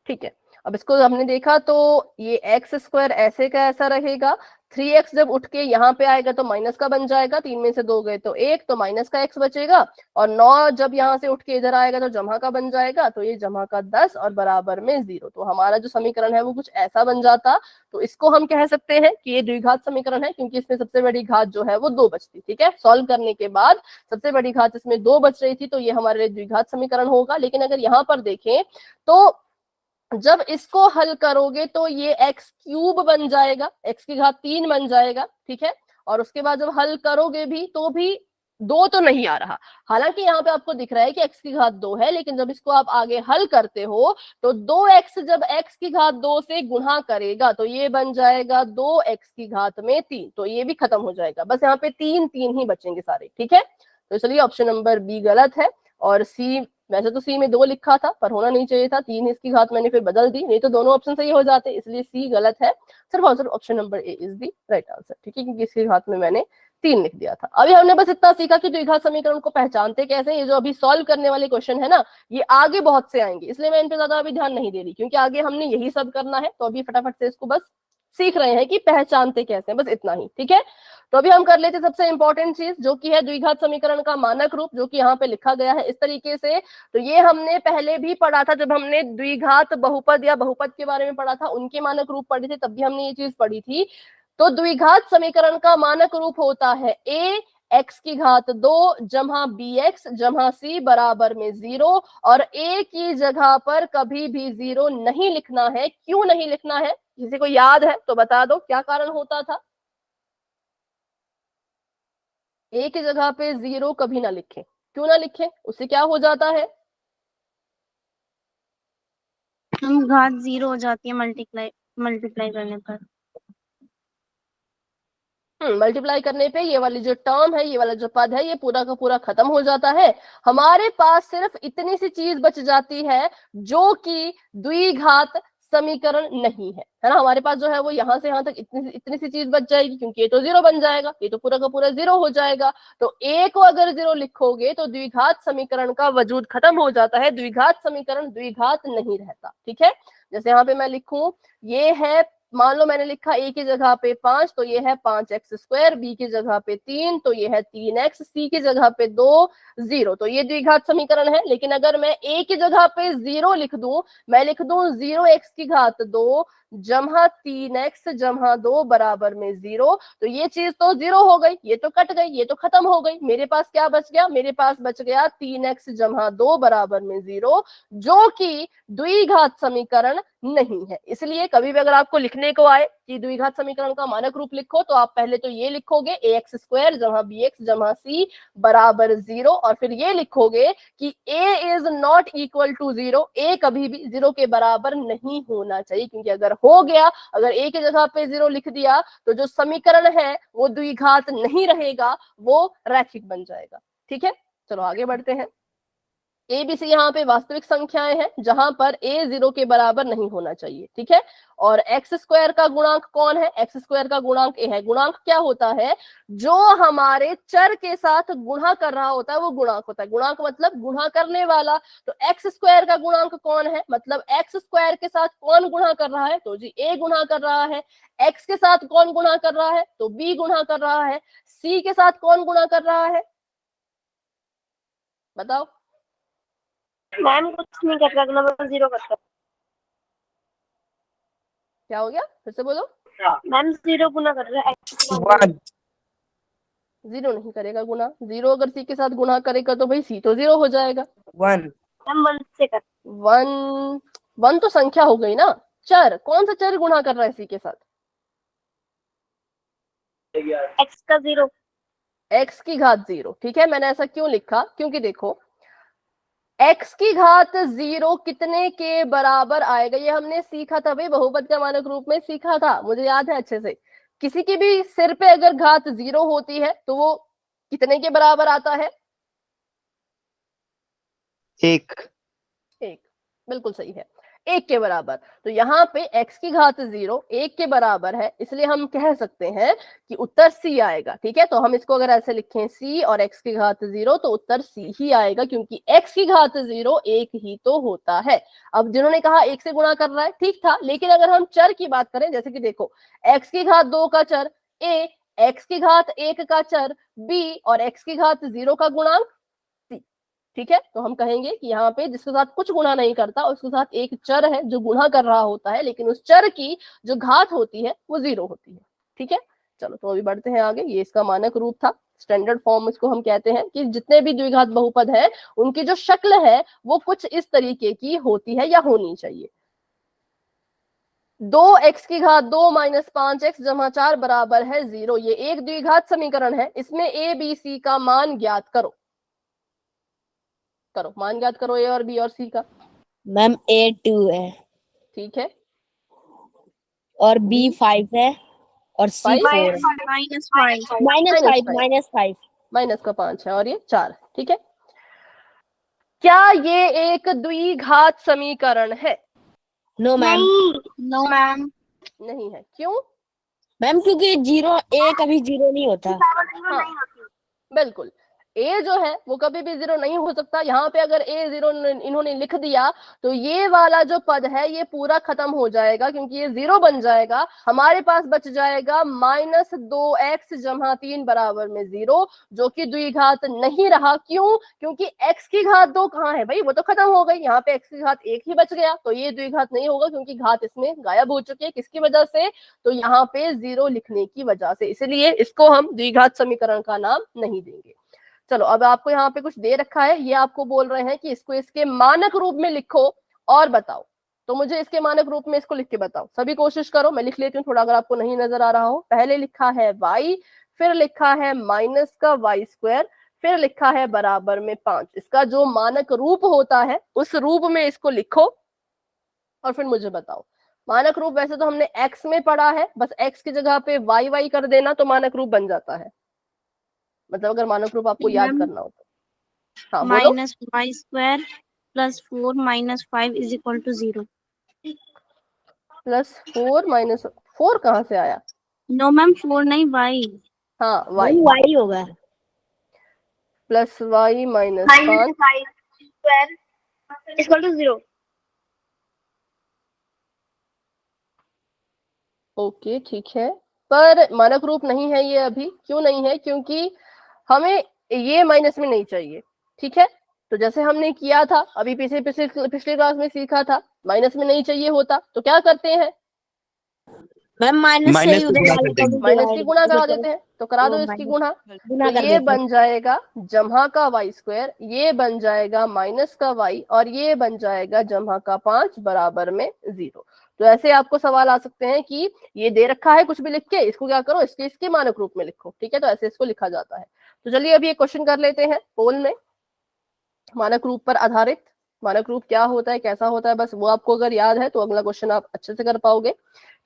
ठीक है। अब इसको हमने देखा तो ये x² ऐसे का ऐसा रहेगा। 3x जब उठ के यहाँ पे आएगा तो माइनस का बन जाएगा, 3 में से 2 गए तो 1, तो माइनस का x बचेगा। और 9 जब यहाँ से उठ के इधर आएगा तो जमा का बन जाएगा, तो ये जमा का 10 और बराबर में 0। तो हमारा जो समीकरण है वो कुछ ऐसा बन जाता। तो इसको हम कह सकते हैं कि ये द्विघात समीकरण है, क्योंकि इसमें सबसे बड़ी घात जो है वो 2 बचती। ठीक है, सॉल्व करने के बाद सबसे बड़ी घात इसमें 2 बच रही थी, तो ये हमारे लिए द्विघात समीकरण होगा। लेकिन अगर यहाँ पर देखें तो जब इसको हल करोगे तो ये x³ बन जाएगा, x की घात 3 बन जाएगा। ठीक है, और उसके बाद जब हल करोगे भी तो भी 2 तो नहीं आ रहा। हालांकि यहाँ पे आपको दिख रहा है कि x की घात 2 है, लेकिन जब इसको आप आगे हल करते हो तो 2x जब x की घात 2 से गुणा करेगा तो ये बन जाएगा 2x की घात में 3। तो ये भी खत्म हो जाएगा, बस यहाँ पे 3 3 ही बचेंगे सारे। ठीक है, तो चलिए ऑप्शन नंबर बी गलत है और सी, वैसे तो सी में 2 लिखा था पर होना नहीं चाहिए था, 3 इसकी घात मैंने फिर बदल दी, नहीं तो दोनों ऑप्शन सही हो जाते, इसलिए सी गलत है। सिर्फ और सिर्फ option number A is the right answer. ठीक है, क्योंकि इसकी घात में मैंने 3 लिख दिया था। अभी हमने बस इतना सीखा कि द्विघात समीकरण को पहचानते कैसे। ये जो अभी सॉल्व करने वाले क्वेश्चन है ना, ये आगे बहुत से आएंगे, इसलिए मैं इन पे ज्यादा अभी ध्यान नहीं दे रही, क्योंकि आगे हमने यही सब करना है। तो अभी फटाफट से इसको बस सीख रहे हैं कि पहचानते कैसे, बस इतना ही। ठीक है, तो अभी हम कर लेते सबसे इंपॉर्टेंट चीज, जो कि है द्विघात समीकरण का मानक रूप, जो कि यहाँ पे लिखा गया है इस तरीके से। तो ये हमने पहले भी पढ़ा था, जब हमने द्विघात बहुपद या बहुपद के बारे में पढ़ा था, उनके मानक रूप पढ़े थे, तब भी हमने ये चीज पढ़ी थी। तो द्विघात समीकरण का मानक रूप होता है a x की घात 2 जमा bx जमा c बराबर में 0। और a की जगह पर कभी भी 0 नहीं लिखना है। क्यों नहीं लिखना है? किसी को याद है तो बता दो क्या कारण होता था? ए की जगह पे 0 कभी ना लिखें। क्यों ना लिखें? उससे क्या हो जाता है? हम घात 0 हो जाती है मल्टीप्लाई करने पर। मल्टीप्लाई करने पे ये वाली जो टर्म है, ये वाला जो पद है, ये पूरा का पूरा खत्म हो जाता है। हमारे पास सिर्फ इतनी सी चीज बच जाती है जो कि द्विघात समीकरण नहीं है ना। हमारे पास जो है वो यहाँ से यहाँ तक इतनी सी चीज बच जाएगी, क्योंकि ये तो जीरो बन जाएगा, ये तो पूरा का पूरा जीरो हो जाएगा। तो ए को अगर जीरो लिखोगे तो द्विघात समीकरण का वजूद खत्म हो जाता है, द्विघात समीकरण द्विघात नहीं रहता। ठीक है, जैसे यहाँ पे मैं लिखूं, ये है, मान लो मैंने लिखा ए की जगह पे 5, तो ये है 5x², बी की जगह पे 3, तो ये है 3x, सी की जगह पे 2, 0, तो ये द्विघात समीकरण है। लेकिन अगर मैं ए की जगह पे 0 लिख दूं, मैं लिख दूं 0x² जमा 3x जमा 2 बराबर में 0, तो ये चीज तो 0 हो गई, ये तो कट गई, ये तो खत्म हो गई। मेरे पास क्या बच गया? मेरे पास बच गया 3x जमा 2 बराबर में 0, जो कि द्विघात समीकरण नहीं है। इसलिए कभी भी अगर आपको लिखने को आए कि द्विघात समीकरण का मानक रूप लिखो, तो आप पहले तो ये लिखोगे ax² जमा bx जमा c बराबर 0, और फिर ये लिखोगे कि a is not equal to 0, a कभी भी 0 के बराबर नहीं होना चाहिए, क्योंकि अगर हो गया, अगर a की जगह पे 0 लिख दिया, तो जो समीकरण है वो द्विघात नहीं रहेगा, वो रैखिक बन जाएगा। ठीक है, चलो आगे बढ़ते हैं। ए बी सी यहाँ पे वास्तविक संख्याएं हैं, जहां पर a 0 के बराबर नहीं होना चाहिए। ठीक है, और x² का गुणांक कौन है? x² का गुणांक a है। गुणांक क्या होता है? जो हमारे चर के साथ गुणा कर रहा होता है वो गुणांक होता है। गुणांक मतलब गुणा करने वाला। तो x² का गुणांक कौन है? मतलब x² के साथ कौन गुणा कर रहा है? तो जी a गुणा कर रहा है। x के साथ कौन गुणा कर रहा है? तो b गुणा कर रहा है। c के साथ कौन गुणा कर रहा है? बताओ। मैम कुछ नहीं कर रहा, नंबर 0 कर रहा। क्या हो गया? फिर से बोलो। मैम 0 गुना कर रहा है। 1 0 नहीं करेगा गुना। 0 अगर सी के साथ गुना करेगा तो भाई सी तो 0 हो जाएगा। 1 मैम 1 से कर। 1 तो संख्या हो गई ना। चर, कौन सा चर गुणा कर रहा है सी के साथ? x का 0। x की घात 0। ठीक है, मैंने ऐसा क्यों लिखा? क्योंकि देखो, x की घात 0 कितने के बराबर आएगा? ये हमने सीखा था भाई, बहुपद का मानक रूप में सीखा था, मुझे याद है अच्छे से। किसी की भी सिर पे अगर घात 0 होती है तो वो कितने के बराबर आता है? 1 1। बिल्कुल सही है, 1 के बराबर। तो यहाँ पे x की घात 0 1 के बराबर है, इसलिए हम कह सकते हैं कि उत्तर c आएगा। ठीक है, तो हम इसको अगर ऐसे लिखें c और x की घात 0, तो उत्तर c ही आएगा, क्योंकि x की घात 0 1 ही तो होता है। अब जिन्होंने कहा 1 से गुणा कर रहा है, ठीक था, लेकिन अगर हम चर की बात करें, जैसे कि देखो, x की घात 2 का चर a, x की घात 1 का चर b और x की घात 0 का गुणांक c। ठीक है, तो हम कहेंगे कि यहाँ पे जिसके साथ कुछ गुणा नहीं करता, उसके साथ एक चर है जो गुणा कर रहा होता है, लेकिन उस चर की जो घात होती है वो 0 होती है। ठीक है, चलो तो अभी बढ़ते हैं आगे। ये इसका मानक रूप था, स्टैंडर्ड फॉर्म इसको हम कहते हैं, कि जितने भी द्विघात बहुपद है उनकी जो शक्ल है वो कुछ इस तरीके की होती है या होनी चाहिए। 2x की घात 2 माइनस 5x जमा 4 बराबर है 0। ये एक द्विघात समीकरण है, इसमें a b c का मान ज्ञात करो। करो, मान ज्ञात करो a और b और c का। मैम a 2 है ठीक है, और b 5 है और c 5 4 है। -5 -5 माइनस का 5 है और ये 4 है। ठीक है, क्या ये एक द्विघात समीकरण है? No ma'am. No ma'am. नहीं है। क्यों? मैम क्योंकि 0 a कभी 0 नहीं होता। हाँ, बिल्कुल, a जो है वो कभी भी 0 नहीं हो सकता। यहाँ पे अगर a 0 इन्होंने लिख दिया तो ये वाला जो पद है ये पूरा खत्म हो जाएगा, क्योंकि ये 0 बन जाएगा। हमारे पास बच जाएगा -2x जमा 3 बराबर में 0, जो कि द्विघात नहीं रहा। क्यों? क्योंकि x की घात 2 कहाँ है भाई? वो तो खत्म हो गई। यहाँ पे x की घात 1 ही बच गया, तो ये द्विघात नहीं होगा, क्योंकि घात इसमें गायब हो चुकी है। किसकी वजह से? तो यहाँ पे 0 लिखने की वजह से। इसलिए इसको हम द्विघात समीकरण का नाम नहीं देंगे। चलो, अब आपको यहाँ पे कुछ दे रखा है, ये आपको बोल रहे हैं कि इसको इसके मानक रूप में लिखो और बताओ। तो मुझे इसके मानक रूप में इसको लिख के बताओ। सभी कोशिश करो, मैं लिख लेती हूँ थोड़ा, अगर आपको नहीं नजर आ रहा हो। पहले लिखा है y, फिर लिखा है माइनस का y², फिर लिखा है बराबर में 5। इसका जो मानक रूप होता है उस रूप में इसको लिखो और फिर मुझे बताओ। मानक रूप वैसे तो हमने x में पढ़ा है, बस x की जगह पे y कर देना तो मानक रूप बन जाता है। मतलब अगर मानक रूप आपको याद करना हो तो। हाँ बोलो। -y² + 4 - 5 = 0। प्लस 4 माइनस 4 कहाँ से आया? नो मैम 4 नहीं y। हाँ y वाई होगा। Plus y minus 5 square equal to 0। Okay ठीक है, पर मानक रूप नहीं है ये अभी। क्यों नहीं है? क्योंकि हमें ये माइनस में नहीं चाहिए। ठीक है, तो जैसे हमने किया था अभी पिछली क्लास में सीखा था, माइनस में नहीं चाहिए होता तो क्या करते हैं? मैम माइनस से माइनस ही से उधर गुणा वाले कर को भी देंगे। माइनस की गुणा करा divide देते हैं, तो करा दो वो इसकी minus गुणा। गुना तो कर ये देते हैं। बन जाएगा जम्हा का वाई स्क्वायर, ये बन जाएगा माइनस का वाई, और ये बन जाएगा जम्हा का 5 बराबर में 0। तो ऐसे आपको सवाल आ सकते हैं कि ये दे रखा है कुछ भी लिख के, इसको क्या करो, इसके मानक रूप में लिखो। ठीक है, तो ऐसे इसको लिखा जाता है। तो चलिए अभी एक क्वेश्चन कर लेते हैं पोल में, मानक रूप पर आधारित। मानक रूप क्या होता है, कैसा होता है, बस वो आपको अगर याद है तो अगला क्वेश्चन आप अच्छे से कर पाओगे।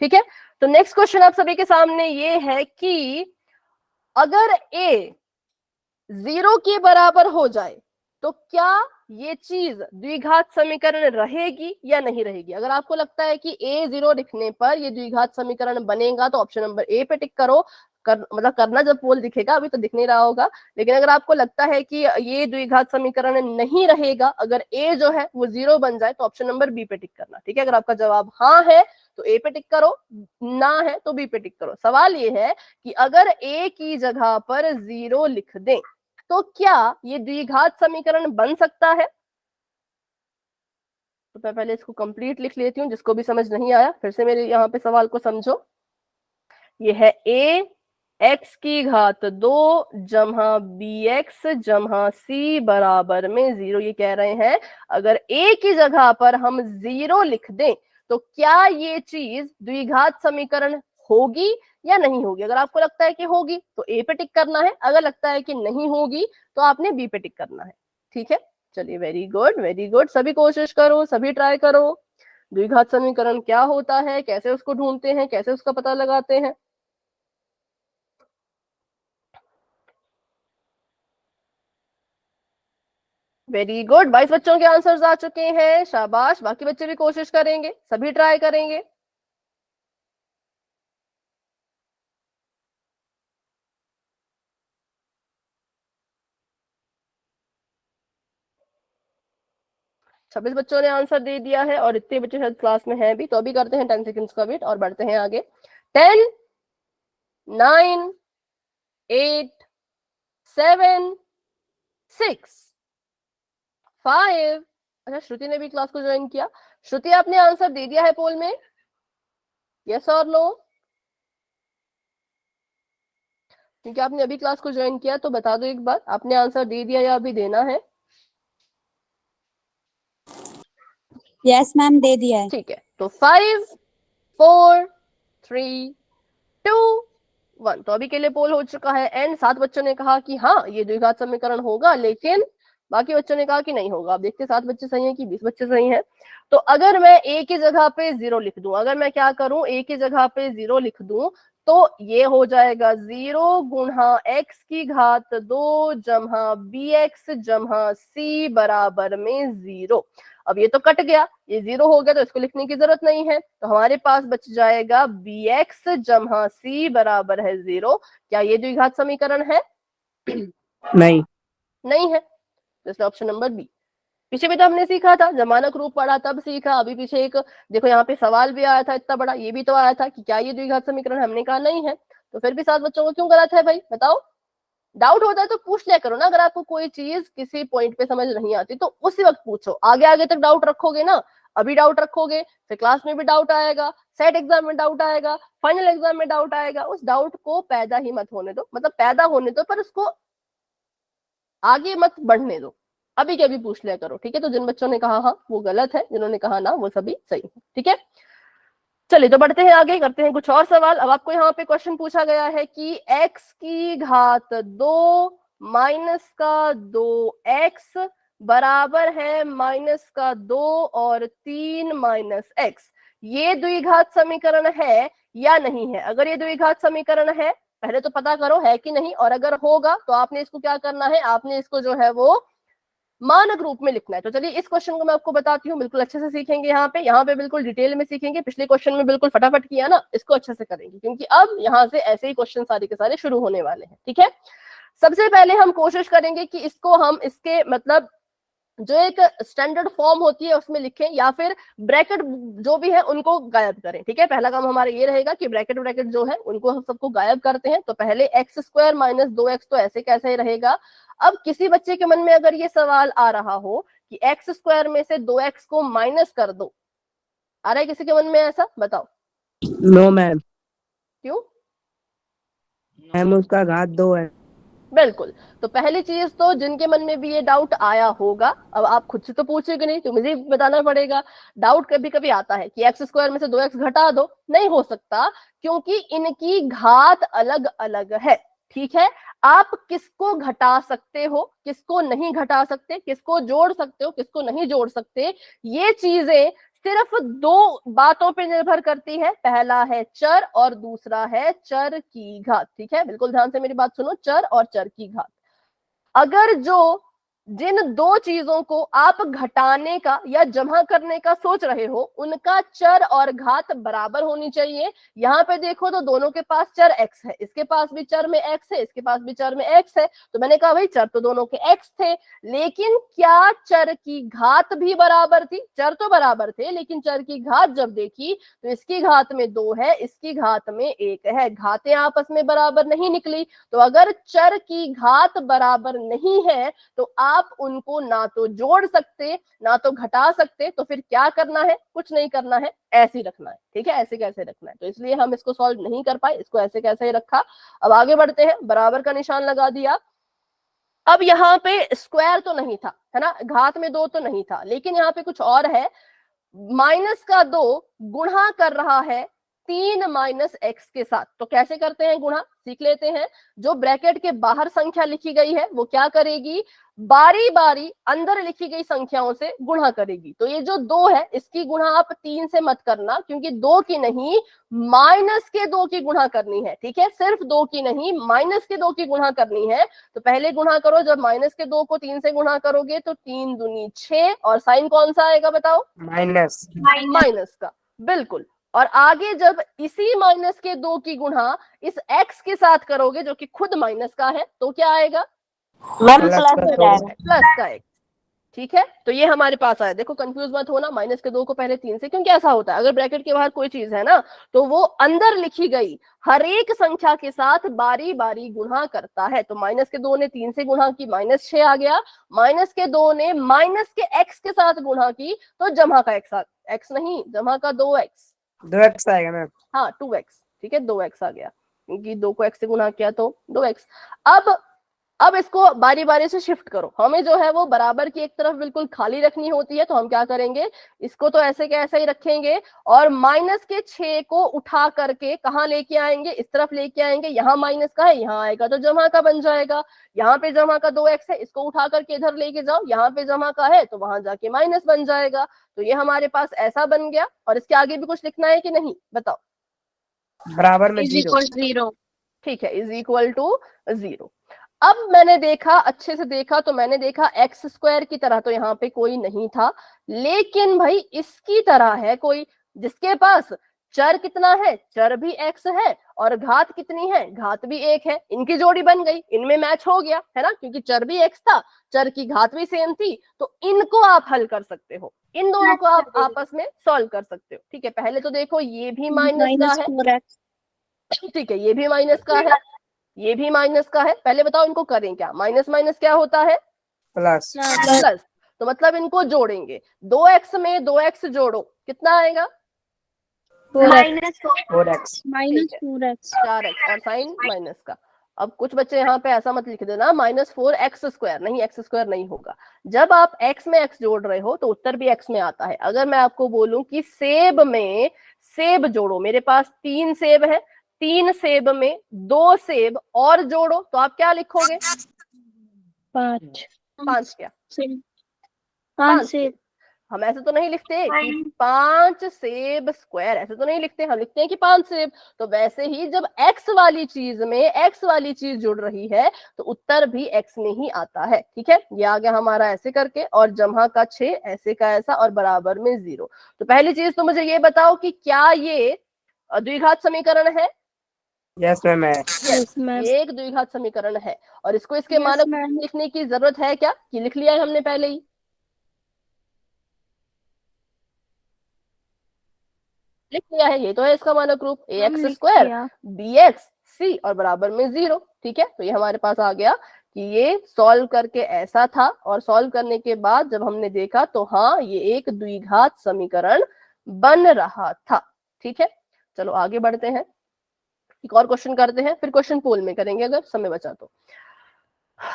ठीक है, तो नेक्स्ट क्वेश्चन आप सभी के सामने ये है कि अगर a 0 के बराबर हो जाए तो क्या ये चीज द्विघात समीकरण रहेगी या नहीं रहेगी? अगर आपको लगता है कि a 0 लिखने पर ये द्विघात समीकरण बनेगा तो ऑप्शन नंबर ए पे टिक करो। मतलब करना जब पोल दिखेगा, अभी तो दिख नहीं रहा होगा। लेकिन अगर आपको लगता है कि ये द्विघात समीकरण नहीं रहेगा, अगर a जो है वो 0 बन जाए, तो ऑप्शन नंबर बी पे टिक करना। ठीक है, अगर आपका जवाब हाँ है तो ए पे टिक करो, ना है तो बी पे टिक करो। सवाल ये है कि अगर a की जगह पर 0 लिख दें तो क्या ये द्विघात समीकरण बन सकता है? तो मैं पहले इसको कंप्लीट लिख लेती हूँ, जिसको भी समझ नहीं आया फिर से मेरे यहाँ पे सवाल को समझो। ये है a x की घात 2 जमा बी एक्स जमा सी बराबर में 0। ये कह रहे हैं अगर a की जगह पर हम 0 लिख दें तो क्या ये चीज द्विघात समीकरण होगी या नहीं होगी? अगर आपको लगता है कि होगी तो ए पे टिक करना है, अगर लगता है कि नहीं होगी तो आपने बी पे टिक करना है। ठीक है, चलिए वेरी गुड वेरी गुड, सभी कोशिश करो, सभी ट्राई करो। द्विघात समीकरण क्या होता है, कैसे उसको ढूंढते हैं, कैसे उसका पता लगाते हैं? वेरी गुड, 22 बच्चों के आंसर्स आ चुके हैं, शाबाश। बाकी बच्चे भी कोशिश करेंगे, सभी ट्राई करेंगे। छब्बीस बच्चों ने आंसर दे दिया है और इतने बच्चे शायद क्लास में हैं भी, तो अभी करते हैं 10 सेकंड्स का वेट और बढ़ते हैं आगे। 10 9 8 7 6 5। अच्छा, श्रुति ने भी क्लास को ज्वाइन किया। श्रुति, आपने आंसर दे दिया है पोल में, यस और नो? क्योंकि आपने अभी क्लास को ज्वाइन किया, तो बता दो एक बार, आपने आंसर दे दिया या अभी देना है? यस मैम, दे दिया है। ठीक है, तो 5 4 3 2 1। तो अभी के लिए पोल हो चुका है एंड 7 बच्चों ने कहा कि हाँ ये द्विघात समीकरण होगा, लेकिन बाकी बच्चों ने कहा कि नहीं होगा। अब देखते 7 बच्चे सही हैं कि 20 बच्चे सही हैं। तो अगर मैं a की जगह पे 0 लिख दूं, अगर मैं क्या करूं, a की जगह पे 0 लिख दूं तो ये हो जाएगा 0 गुणा x की घात 2 जमा बी एक्स जमा सी बराबर में 0। अब ये तो कट गया, ये 0 हो गया तो इसको लिखने की जरूरत नहीं है, तो हमारे पास बच जाएगा बी एक्स जमा सी बराबर है 0। क्या ये द्विघात समीकरण है? नहीं। नहीं है, तो ऑप्शन नंबर बी। पीछे भी तो हमने सीखा था, जब मानक रूप पढ़ा तब सीखा। अभी पीछे एक देखो यहाँ पे सवाल भी आया था इतना बड़ा, ये भी तो आया था कि क्या ये द्विघात समीकरण है, हमने कहा नहीं है। तो फिर भी 7 बच्चों को क्यों गलत है भाई, बताओ? डाउट होता है तो पूछ लिया करो ना, अगर आपको कोई चीज किसी पॉइंट पे समझ नहीं आती तो उसी वक्त पूछो। आगे आगे तक डाउट रखोगे ना, अभी डाउट रखोगे फिर क्लास में भी डाउट आएगा, सेट एग्जाम में डाउट आएगा, फाइनल एग्जाम में डाउट आएगा। उस डाउट को पैदा ही मत होने दो, मतलब पैदा होने दो पर उसको आगे मत बढ़ने दो, अभी के अभी पूछ लिया करो। ठीक है, तो जिन बच्चों ने कहा हाँ वो गलत है, जिन्होंने कहा ना वो सभी सही है। ठीक है, चलिए तो बढ़ते हैं आगे, करते हैं कुछ और सवाल। अब आपको यहाँ पे क्वेश्चन पूछा गया है कि x की घात 2 माइनस का 2x बराबर है माइनस का 2 और 3 माइनस x। ये द्विघात समीकरण है या नहीं है? अगर ये द्विघात समीकरण है पहले तो पता करो है कि नहीं, और अगर होगा तो आपने इसको क्या करना है, आपने इसको जो है वो मानक रूप में लिखना है। तो चलिए इस क्वेश्चन को मैं आपको बताती हूँ, बिल्कुल अच्छे से सीखेंगे यहाँ पे बिल्कुल डिटेल में सीखेंगे। पिछले क्वेश्चन में बिल्कुल फटाफट किया ना, इसको अच्छे से करेंगे क्योंकि अब यहाँ से ऐसे ही क्वेश्चन सारे के सारे शुरू होने वाले हैं। ठीक है, सबसे पहले हम कोशिश करेंगे कि इसको हम इसके मतलब जो एक स्टैंडर्ड फॉर्म होती है उसमें लिखें या फिर ब्रैकेट जो भी है उनको गायब करें। ठीक है, पहला काम हमारा ये रहेगा कि ब्रैकेट जो है उनको हम सबको गायब करते हैं। तो पहले एक्स स्क्वायर माइनस 2x तो ऐसे कैसे ही रहेगा। अब किसी बच्चे के मन में अगर ये सवाल आ रहा हो कि एक्स स्क्वायर में से 2x को माइनस कर दो, आ रहा है किसी के मन में ऐसा? बताओ। No ma'am. क्यों? मैम उसका घात 2 है। बिल्कुल, तो पहली चीज तो जिनके मन में भी ये डाउट आया होगा, अब आप खुद से तो पूछेंगे नहीं तो मुझे बताना पड़ेगा। डाउट कभी कभी आता है कि एक्स स्क्वायर में से 2x घटा दो, नहीं हो सकता क्योंकि इनकी घात अलग अलग है। ठीक है, आप किसको घटा सकते हो, किसको नहीं घटा सकते, किसको जोड़ सकते हो, किसको नहीं जोड़ सकते, ये चीजें सिर्फ दो बातों पे निर्भर करती है। पहला है चर और दूसरा है चर की घात। ठीक है, बिल्कुल ध्यान से मेरी बात सुनो, चर और चर की घात। अगर जिन दो चीजों को आप घटाने का या जमा करने का सोच रहे हो उनका चर और घात बराबर होनी चाहिए। यहाँ पे देखो तो दोनों के पास चर x है, इसके पास भी चर में x है, इसके पास भी चर में x है। तो मैंने कहा भाई चर तो दोनों के x थे, लेकिन क्या चर की घात भी बराबर थी? चर तो बराबर थे लेकिन चर की घात जब देखी तो इसकी घात में 2 है, इसकी घात में 1 है, घातें आपस में बराबर नहीं निकली। तो अगर चर की घात बराबर नहीं है तो आप उनको ना तो जोड़ सकते ना तो घटा सकते। तो फिर क्या करना है? कुछ नहीं करना है, ऐसे ही रखना है। ठीक है, ऐसे कैसे रखना है, तो इसलिए हम इसको सॉल्व नहीं कर पाए, इसको ऐसे कैसे ही रखा। अब आगे बढ़ते हैं, बराबर का निशान लगा दिया। अब यहाँ पे स्क्वायर तो नहीं था, है ना, घात में 2 तो नहीं था, लेकिन यहाँ पे कुछ और है। माइनस का 2 गुणा कर रहा है 3 माइनस एक्स के साथ। तो कैसे करते हैं गुणा, सीख लेते हैं। जो ब्रैकेट के बाहर संख्या लिखी गई है वो क्या करेगी, बारी बारी अंदर लिखी गई संख्याओं से गुणा करेगी। तो ये जो 2 है इसकी गुणा आप 3 से मत करना, क्योंकि 2 की नहीं माइनस के 2 की गुणा करनी है। ठीक है, सिर्फ 2 की नहीं माइनस के 2 की गुणा करनी है। तो पहले गुणा करो, जब माइनस के 2 को 3 से गुणा करोगे तो 3 दूनी 6 और साइन कौन सा आएगा बताओ? माइनस का, बिल्कुल। और आगे जब इसी माइनस के 2 की गुणा इस x के साथ करोगे जो कि खुद माइनस का है तो क्या आएगा? प्लस का x। ठीक है, तो ये हमारे पास आया। देखो कंफ्यूज मत होना, माइनस के 2 को पहले 3 से, क्योंकि ऐसा होता है अगर ब्रैकेट के बाहर कोई चीज है ना तो वो अंदर लिखी गई हर एक संख्या के साथ बारी बारी गुणा करता है। तो माइनस के 2 ने 3 से गुणा की, -6 आ गया। माइनस के 2 ने माइनस के x के साथ गुणा की तो जमा का x नहीं, जमा का 2x आएगा मैम। हाँ 2x। ठीक है, 2x आ गया क्योंकि 2 को x से गुणा किया तो 2x। अब इसको बारी बारी से शिफ्ट करो। हमें जो है वो बराबर की एक तरफ बिल्कुल खाली रखनी होती है, तो हम क्या करेंगे, इसको तो ऐसे के ऐसे ही रखेंगे और माइनस के 6 को उठा करके कहाँ लेके आएंगे, इस तरफ लेके आएंगे। यहाँ माइनस का है, यहाँ आएगा तो जमा का बन जाएगा। यहाँ पे जमा का 2x है, इसको उठा करके इधर लेके जाओ, यहाँ पे जमा का है तो वहां जाके माइनस बन जाएगा। तो ये हमारे पास ऐसा बन गया। और इसके आगे भी कुछ लिखना है कि नहीं बताओ? बराबर में इज इक्वल 0। ठीक है, इज इक्वल टू 0। अब मैंने देखा, अच्छे से देखा तो मैंने देखा एक्स स्क्वायर की तरह तो यहाँ पे कोई नहीं था, लेकिन भाई इसकी तरह है कोई जिसके पास चर कितना है, चर भी x है और घात कितनी है, घात भी 1 है। इनकी जोड़ी बन गई, इनमें मैच हो गया, है ना, क्योंकि चर भी x था, चर की घात भी सेम थी। तो इनको आप हल कर सकते हो, इन दोनों को आप आपस में सॉल्व कर सकते हो। ठीक है, पहले तो देखो ये भी माइनस का है, ठीक है, ये भी माइनस का है, ये भी माइनस का है। पहले बताओ इनको करें क्या, माइनस माइनस क्या होता है? प्लस। तो मतलब इनको जोड़ेंगे, 2x में 2x जोड़ो, कितना आएगा? -4x 4x और साइन माइनस का। अब कुछ बच्चे यहाँ पे ऐसा मत लिख देना -4x², नहीं, x² नहीं होगा। जब आप x में x जोड़ रहे हो तो उत्तर भी x में आता है। अगर मैं आपको बोलूं कि सेब में सेब जोड़ो, मेरे पास 3 सेब है, 3 सेब में 2 सेब और जोड़ो, तो आप क्या लिखोगे? 5 5 क्या? 5 सेब। हम ऐसे तो नहीं लिखते कि 5 सेब स्क्वायर, ऐसे तो नहीं लिखते, हम लिखते हैं कि 5 सेब। तो वैसे ही जब x वाली चीज में x वाली चीज जुड़ रही है तो उत्तर भी x में ही आता है। ठीक है, ये आ गया हमारा ऐसे करके, और जमा का 6 ऐसे का ऐसा और बराबर में 0। तो पहली चीज तो मुझे ये बताओ कि क्या ये द्विघात समीकरण है? यस मैम है। Yes ma'am. ये एक द्विघात समीकरण है, और इसको इसके Yes, मानक ma'am. में लिखने की जरूरत है क्या, कि लिख लिया है हमने पहले ही? लिख लिया है, ये तो है इसका मानक रूप, ए एक्स स्क्वायर बी एक्स सी और बराबर में 0। ठीक है, तो ये हमारे पास आ गया कि ये सॉल्व करके ऐसा था, और सॉल्व करने के बाद जब हमने देखा तो हाँ ये एक द्विघात समीकरण बन रहा था। ठीक है, चलो आगे बढ़ते हैं, एक और क्वेश्चन करते हैं, फिर क्वेश्चन पोल में करेंगे अगर समय बचा तो।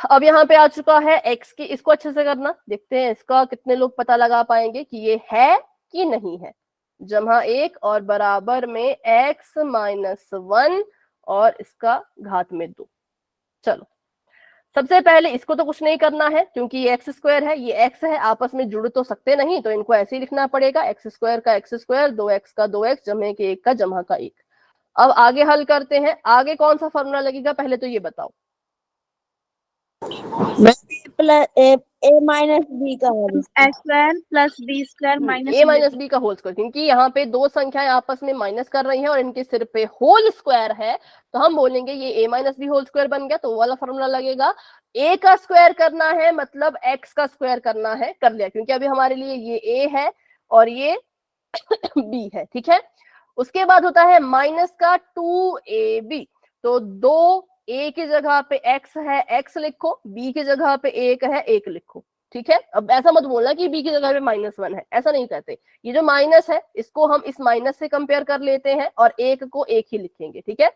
अब यहाँ पे आ चुका है x की, इसको अच्छे से करना, देखते हैं इसका कितने लोग पता लगा पाएंगे कि ये है कि नहीं है। जमा 1 और बराबर में x माइनस 1 और इसका घात में 2। चलो सबसे पहले इसको तो कुछ नहीं करना है क्योंकि ये एक्स स्क्वायर है, ये x है, आपस में जुड़ तो सकते नहीं, तो इनको ऐसे ही लिखना पड़ेगा, एक्स स्क्वायर का एक्स स्क्वायर, 2x का 2x, जमे के 1 का जमा का 1। अब आगे हल करते हैं, आगे कौन सा फॉर्मूला लगेगा पहले तो ये बताओ। प्लस ए माइनस बी का whole X square plus B square minus A minus B का होल स्क्वायर, क्योंकि यहाँ पे दो संख्याएं आपस में माइनस कर रही हैं और इनके सिर पे होल स्क्वायर है, तो हम बोलेंगे ये ए माइनस बी होल स्क्वायर बन गया, तो वो वाला फॉर्मूला लगेगा। ए का स्क्वायर करना है मतलब एक्स का स्क्वायर करना है, कर लिया, क्योंकि अभी हमारे लिए ये ए है और ये बी है। ठीक है, उसके बाद होता है माइनस का 2ab, तो 2 ए की जगह पे x है, x लिखो, b की जगह पे 1 है, 1 लिखो। ठीक है, अब ऐसा मत बोलना कि b की जगह पे -1 है, ऐसा नहीं कहते। ये जो माइनस है इसको हम इस माइनस से कंपेयर कर लेते हैं और 1 को 1 ही लिखेंगे। ठीक है,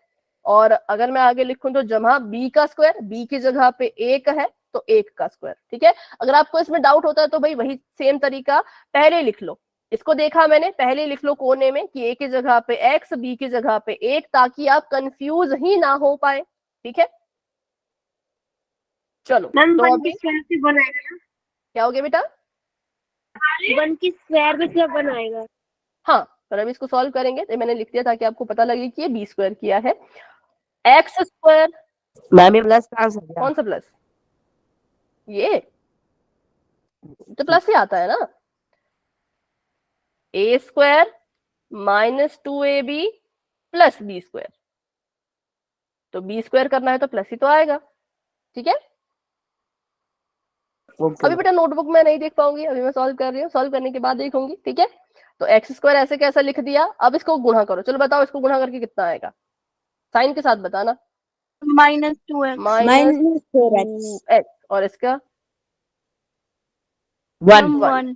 और अगर मैं आगे लिखूं तो जमा b का स्क्वायर, b की जगह पे 1 है तो 1 का स्क्वायर। ठीक है, अगर आपको इसमें डाउट होता है तो भाई वही सेम तरीका पहले लिख लो, इसको देखा मैंने, पहले लिख लो कोने में कि a की जगह पे x, b की जगह पे 1, ताकि आप कंफ्यूज ही ना हो पाए। ठीक है, चलो मैम तो 1 अभी की स्क्वायर से बनाएगा क्या हो गया बेटा? ना, 1 की स्क्वायर भी से बनाएगा। हाँ, पर अभी इसको सॉल्व करेंगे, तो मैंने लिख दिया ताकि आपको पता लगे कि ये बी स्क्वायर किया है। एक्स स्क्वायर, मैम ये प्लस कहाँ से गया? कौन सा प्लस? ये तो प्लस ही आता है ना, A square minus 2ab plus B square, तो बी स्क्वायर करना है तो प्लस ही तो आएगा। ठीक है, अभी बेटा नोटबुक में नहीं देख पाऊंगी, अभी मैं सॉल्व कर रही हूँ, सॉल्व करने के बाद देखूंगी। ठीक है, तो एक्स स्क्वायर ऐसे कैसा लिख दिया, अब इसको गुणा करो, चलो बताओ इसको गुणा करके कितना आएगा, साइन के साथ बताना। -2x माइनस -4x एक्स और इसका 1। 1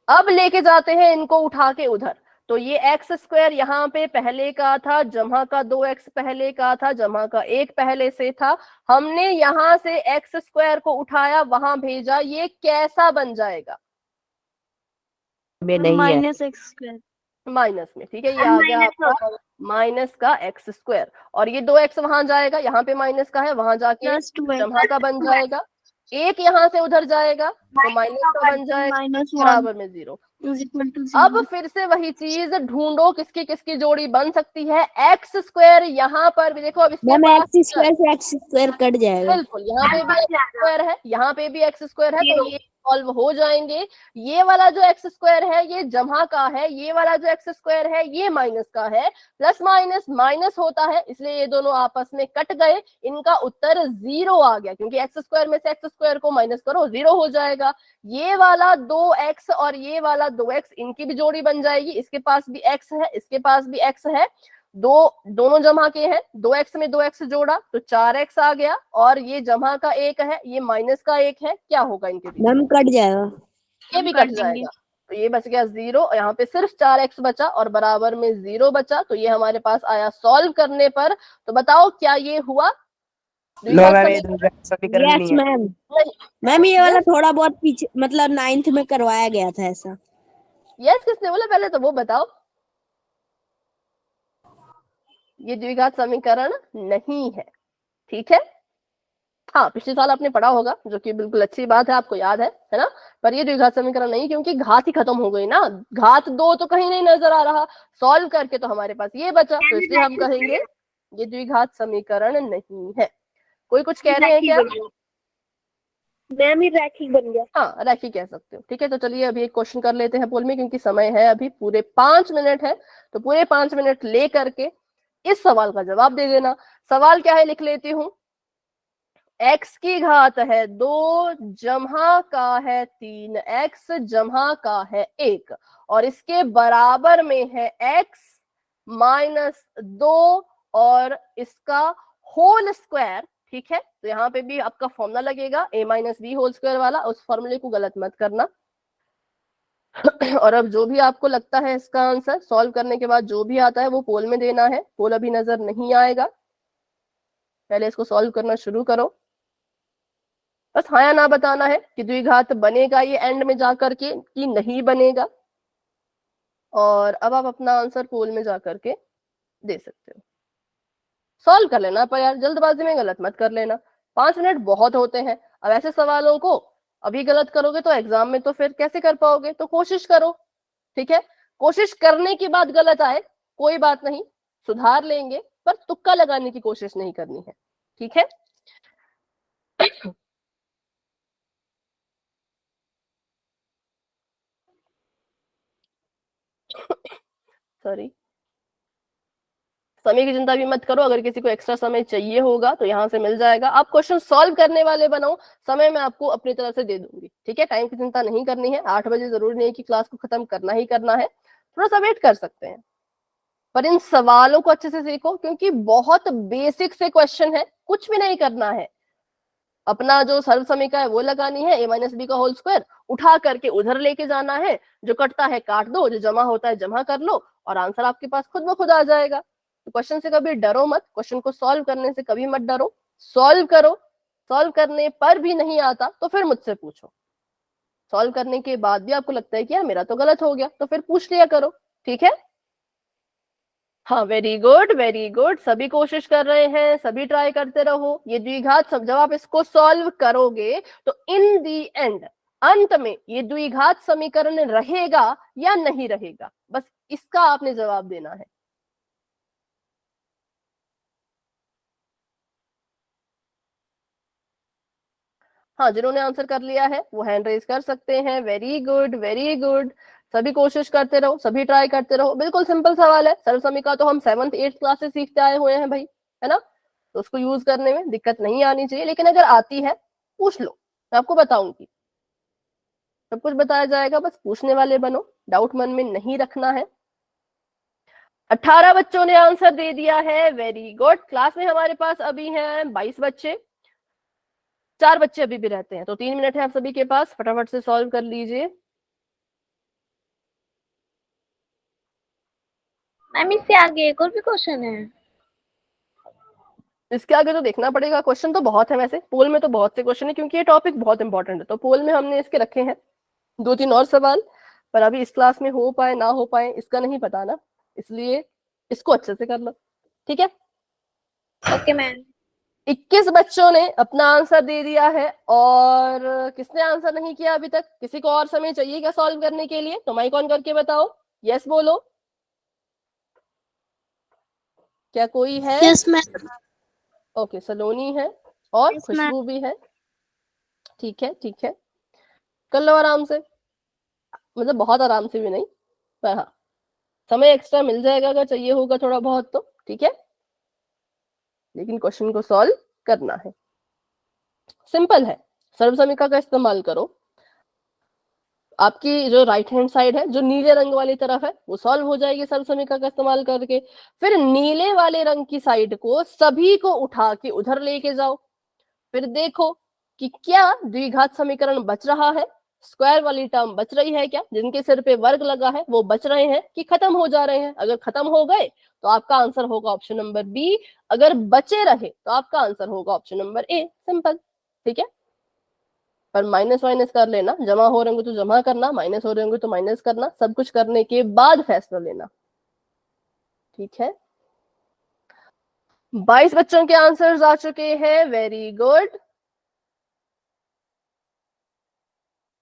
अब लेके जाते हैं इनको उठा के उधर, तो ये एक्स स्क्वायर यहाँ पे पहले का था, जमा का 2x पहले का था, जमा का 1 पहले से था, हमने यहाँ से एक्स स्क्वायर को उठाया वहां भेजा, ये कैसा बन जाएगा? में नहीं है। -x²। माइनस में। ठीक है, ये आ गया आपका माइनस का एक्स स्क्वायर, और ये 2x वहां जाएगा, यहाँ पे माइनस का है, वहां जाके +2x जमा का बन जाएगा, एक यहाँ से उधर जाएगा तो माइनस का बन जाएगा, -1 बराबर में 0। = अब 0। फिर से वही चीज ढूंढो, किसकी किसकी जोड़ी बन सकती है। एक्स स्क्वायर यहाँ पर भी देखो, अब इसके मैम पास एक्स स्क्वायर से एक्स स्क्वायर कट जाएगा। बिल्कुल, यहाँ पे भी एक्स स्क्वायर है, यहाँ पे भी एक्स स्क्वायर है, तो ये सॉल्व हो जाएंगे। ये वाला जो एक्स स्क्वायर है ये जमा का है, ये वाला जो एक्स स्क्वायर है ये माइनस का है, प्लस माइनस माइनस होता है, इसलिए ये दोनों आपस में कट गए, इनका उत्तर 0 आ गया, क्योंकि एक्स स्क्वायर में से एक्स स्क्वायर को माइनस करो 0 हो जाएगा। ये वाला 2x और ये वाला 2x, इनकी भी जोड़ी बन जाएगी, इसके पास भी x है, इसके पास भी x है, दोनों जमा के हैं, 2x में 2x जोड़ा तो 4x आ गया, और ये जमा का 1 है, ये माइनस का 1 है, क्या होगा इनके बीच? मैम कट जाएगा, ये भी कट जाएगा, तो ये बच गया 0, यहाँ पे सिर्फ 4x बचा और बराबर में 0 बचा, तो ये हमारे पास आया सॉल्व करने पर। तो बताओ क्या ये हुआ? नो मैम ये समीकरण यस नहीं है। मैम। मैम ये वाला थोड़ा बहुत पीछे मतलब 9th में करवाया गया था ऐसा। यस किसने बोला पहले तो वो बताओ। ये द्विघात समीकरण नहीं है। ठीक है, हाँ, पिछले साल आपने पढ़ा होगा, जो कि बिल्कुल अच्छी बात है, आपको याद है ना। पर ये द्विघात समीकरण नहीं, क्योंकि घात ही खत्म हो गई ना, घात 2 तो कहीं नहीं नजर आ रहा, सॉल्व करके तो हमारे पास ये बचा, तो इसलिए हम कहेंगे ये द्विघात समीकरण नहीं है। कोई कुछ कह रहे हैं क्या? मैम ये रैखिक बन गया। हाँ, रैखिक कह सकते हो। ठीक है, तो चलिए अभी एक क्वेश्चन कर लेते हैं पोल में, क्योंकि समय है अभी पूरे 5 मिनट है, तो पूरे 5 मिनट ले करके इस सवाल का जवाब दे देना। सवाल क्या है, लिख लेती हूँ। x की घात है 2 जमा का है 3, x जमा का है 1, और इसके बराबर में है x माइनस 2 और इसका होल स्क्वायर। ठीक है, तो यहाँ पे भी आपका फॉर्मूला लगेगा a minus B whole square वाला, उस फॉर्मूले को गलत मत करना। और अब जो भी आपको लगता है इसका आंसर सॉल्व करने के बाद जो भी आता है वो पोल में देना है। पोल अभी नजर नहीं आएगा, पहले इसको सॉल्व करना शुरू करो। बस हाँ या ना बताना है कि द्विघात बनेगा ये एंड में जाकर के कि नहीं बनेगा। और अब आप अपना आंसर पोल में जाकर के दे सकते हो। सॉल्व कर लेना, पर यार जल्दबाजी में गलत मत कर लेना, 5 मिनट बहुत होते हैं। अब ऐसे सवालों को अभी गलत करोगे तो एग्जाम में तो फिर कैसे कर पाओगे, तो कोशिश करो। ठीक है, कोशिश करने की बात गलत आए कोई बात नहीं, सुधार लेंगे, पर तुक्का लगाने की कोशिश नहीं करनी है। ठीक है, सॉरी, समय की चिंता भी मत करो, अगर किसी को एक्स्ट्रा समय चाहिए होगा तो यहाँ से मिल जाएगा। आप क्वेश्चन सॉल्व करने वाले बनाओ, समय मैं आपको अपनी तरफ से दे दूंगी। ठीक है, टाइम की चिंता नहीं करनी है, 8 बजे जरूरी नहीं कि क्लास को खत्म करना ही करना है, थोड़ा सा वेट कर सकते हैं। पर इन सवालों को अच्छे से सीखो, क्योंकि बहुत बेसिक से क्वेश्चन है, कुछ भी नहीं करना है। अपना जो सर्व समीकरण है वो लगानी है, a माइनस बी का होल स्क्वायर उठा करके उधर लेके जाना है, जो कटता है काट दो, जो जमा होता है जमा कर लो, और आंसर आपके पास खुद ब खुद आ जाएगा। तो क्वेश्चन से कभी डरो मत, क्वेश्चन को सॉल्व करने से कभी मत डरो, सॉल्व करो। सॉल्व करने पर भी नहीं आता तो फिर मुझसे पूछो। सॉल्व करने के बाद भी आपको लगता है कि यार मेरा तो गलत हो गया, तो फिर पूछ लिया करो। ठीक है, हाँ, वेरी गुड वेरी गुड, सभी कोशिश कर रहे हैं, सभी ट्राई करते रहो। ये द्विघात जब आप इसको सॉल्व करोगे तो इन दी एंड, अंत में ये द्विघात समीकरण रहेगा या नहीं रहेगा, बस इसका आपने जवाब देना है। हाँ, जिन्होंने आंसर कर लिया है वो हैंड रेज कर सकते हैं। वेरी गुड वेरी गुड, सभी कोशिश करते रहो, सभी ट्राई करते रहो। बिल्कुल सिंपल सवाल है, सरल समीकरण तो हम 7th 8th क्लास से सीखते आए हुए हैं भाई, है ना, तो उसको यूज करने में दिक्कत नहीं आनी चाहिए। लेकिन अगर आती है पूछ लो, मैं आपको बताऊंगी, सब कुछ बताया जाएगा, बस पूछने वाले बनो, डाउट मन में नहीं रखना है। 18 बच्चों ने आंसर दे दिया है, वेरी गुड। क्लास में हमारे पास अभी हैं 22 बच्चे, 4 बच्चे अभी भी रहते हैं, तो 3 मिनट है आप सभी के पास, फटाफट से सॉल्व कर लीजिए। मैम इससे आगे एक और भी क्वेश्चन है। इसके आगे तो देखना पड़ेगा, क्वेश्चन तो बहुत है वैसे, पोल में तो बहुत से क्वेश्चन है, क्योंकि ये टॉपिक बहुत इंपॉर्टेंट है, तो पोल में हमने इसके रखे हैं 2-3 और सवाल, पर अभी इस क्लास में हो पाए ना हो पाए इसका नहीं पता ना, इसलिए इसको अच्छे से कर लो। ठीक है, ओके मैम। 21 बच्चों ने अपना आंसर दे दिया है, और किसने आंसर नहीं किया अभी तक? किसी को और समय चाहिए क्या सॉल्व करने के लिए? तो माइक ऑन करके बताओ, यस बोलो। क्या कोई है? Yes ma'am. ओके, सलोनी है और Yes, ma'am. खुशबू भी है। ठीक है ठीक है, कर लो आराम से, मतलब बहुत आराम से भी नहीं, पर हाँ समय एक्स्ट्रा मिल जाएगा अगर चाहिए होगा थोड़ा बहुत तो। ठीक है, लेकिन क्वेश्चन को सॉल्व करना है, सिंपल है। सर्व समीकरण का इस्तेमाल करो, आपकी जो राइट हैंड साइड है, जो नीले रंग वाली तरफ है, वो सॉल्व हो जाएगी सर्व समीकरण का इस्तेमाल करके। फिर नीले वाले रंग की साइड को सभी को उठा के उधर लेके जाओ, फिर देखो कि क्या द्विघात समीकरण बच रहा है, स्क्वायर वाली टर्म बच रही है क्या, जिनके सिर पे वर्ग लगा है वो बच रहे हैं कि खत्म हो जा रहे हैं। अगर खत्म हो गए तो आपका आंसर होगा ऑप्शन नंबर बी, अगर बचे रहे तो आपका आंसर होगा ऑप्शन नंबर ए, सिंपल। ठीक है, पर माइनस वाइनस कर लेना, जमा हो रहे होंगे तो जमा करना, माइनस हो रहे होंगे तो माइनस करना, सब कुछ करने के बाद फैसला लेना। ठीक है, 22 बच्चों के आंसर्स आ चुके हैं, वेरी गुड।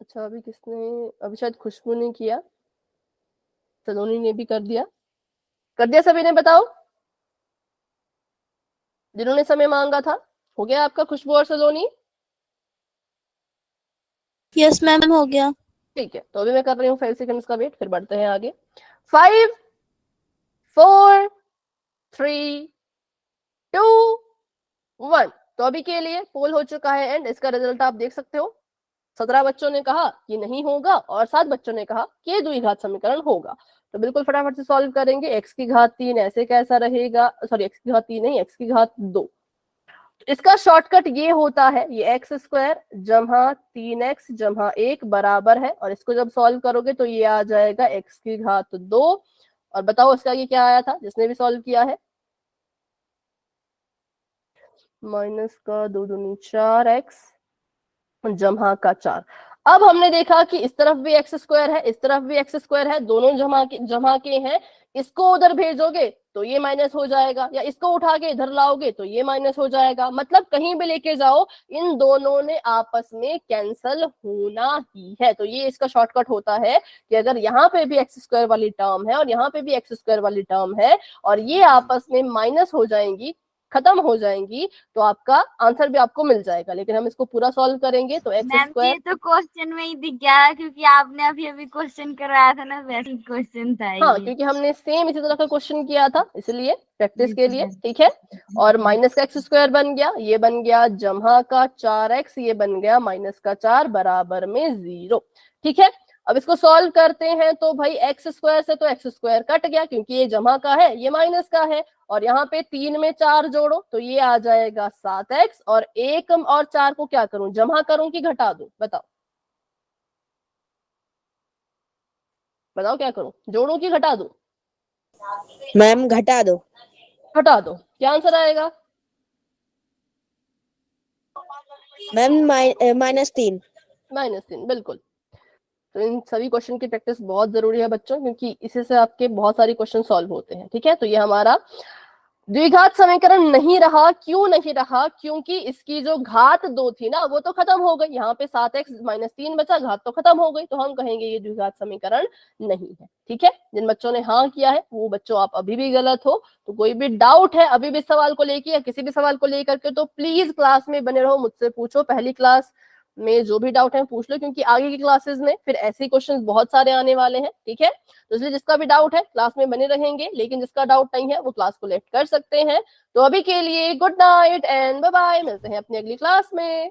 अच्छा अभी किसने, अभी शायद खुशबू ने किया, सलोनी ने भी कर दिया सभी ने, बताओ जिन्होंने समय मांगा था। हो गया आपका खुशबू और सलोनी? यस मैम हो गया। ठीक है, तो अभी मैं कर रही हूँ 5 सेकंड्स का वेट, फिर बढ़ते हैं आगे। 5 4 3 2 1। तो अभी के लिए पोल हो चुका है एंड इसका रिजल्ट आप देख सकते हो। 17 बच्चों ने कहा कि नहीं होगा और 7 बच्चों ने कहा कि ये द्विघात समीकरण होगा। तो बिल्कुल फटाफट से सॉल्व करेंगे। एक्स की घात 3 ऐसे कैसा रहेगा, सॉरी एक्स की घात 3 नहीं, एक्स की घात 2। इसका शॉर्टकट ये होता है, ये एक्स स्क्वायर जमा 3x जमा 1 बराबर है, और इसको जब सॉल्व करोगे तो ये आ जाएगा एक्स की घात 2। और बताओ इसका ये क्या आया था जिसने भी सॉल्व किया है? माइनस का 2 दूनी 4x जमा का 4। अब हमने देखा कि इस तरफ भी एक्स स्क्वायर है, इस तरफ भी एक्स स्क्वायर है, दोनों जमा के हैं। इसको उधर भेजोगे तो ये माइनस हो जाएगा, या इसको उठा के इधर लाओगे तो ये माइनस हो जाएगा। मतलब कहीं भी लेके जाओ इन दोनों ने आपस में कैंसल होना ही है। तो ये इसका शॉर्टकट होता है कि अगर यहाँ पे भी एक्स स्क्वायर वाली टर्म है और यहाँ पे भी एक्स स्क्वायर वाली टर्म है और ये आपस में माइनस हो जाएंगी, खत्म हो जाएंगी, तो आपका आंसर भी आपको मिल जाएगा। लेकिन हम इसको पूरा सॉल्व करेंगे तो एक्स मैम स्क्वायर, ये तो क्वेश्चन में ही दिख गया क्योंकि आपने अभी अभी क्वेश्चन करवाया था ना, वैसे क्वेश्चन था हाँ ये। क्योंकि हमने सेम इसी तरह का क्वेश्चन किया था इसलिए प्रैक्टिस के लिए, ठीक है। और माइनस का एक्स स्क्वायर बन गया, ये बन गया जमा का 4x, ये बन गया माइनस का 4 बराबर में 0, ठीक है। अब इसको सॉल्व करते हैं तो भाई एक्स स्क्वायर से तो एक्स स्क्वायर कट गया क्योंकि ये जमा का है, ये माइनस का है, और यहाँ पे 3 में 4 जोड़ो तो ये आ जाएगा 7x, और 1 और 4 को क्या करूं, जमा करूं कि घटा दूं, बताओ बताओ क्या करूं, जोड़ूं कि घटा दूं? मैम घटा दो। घटा दो। क्या आंसर आएगा? मैम -3। -3, बिल्कुल। तो इन सभी क्वेश्चन की प्रैक्टिस बहुत जरूरी है बच्चों, क्योंकि इसी से आपके बहुत सारे क्वेश्चन सॉल्व होते हैं, ठीक है। तो ये हमारा द्विघात समीकरण नहीं रहा। क्यों नहीं रहा? क्योंकि इसकी जो घात 2 थी ना वो तो खत्म हो गई, यहाँ पे 7x - 3 बचा, घात तो खत्म हो गई, तो हम कहेंगे ये द्विघात समीकरण नहीं है, ठीक है। जिन बच्चों ने हाँ किया है वो बच्चों आप अभी भी गलत हो। तो कोई भी डाउट है अभी भी सवाल को लेके या किसी भी सवाल को लेकर के, तो प्लीज क्लास में बने रहो, मुझसे पूछो। पहली क्लास में जो भी डाउट है पूछ लो, क्योंकि आगे की क्लासेस में फिर ऐसे क्वेश्चंस बहुत सारे आने वाले हैं, ठीक है। तो इसलिए जिसका भी डाउट है क्लास में बने रहेंगे, लेकिन जिसका डाउट नहीं है वो क्लास को लेफ्ट कर सकते हैं। तो अभी के लिए good night and bye bye, मिलते हैं अपनी अगली क्लास में।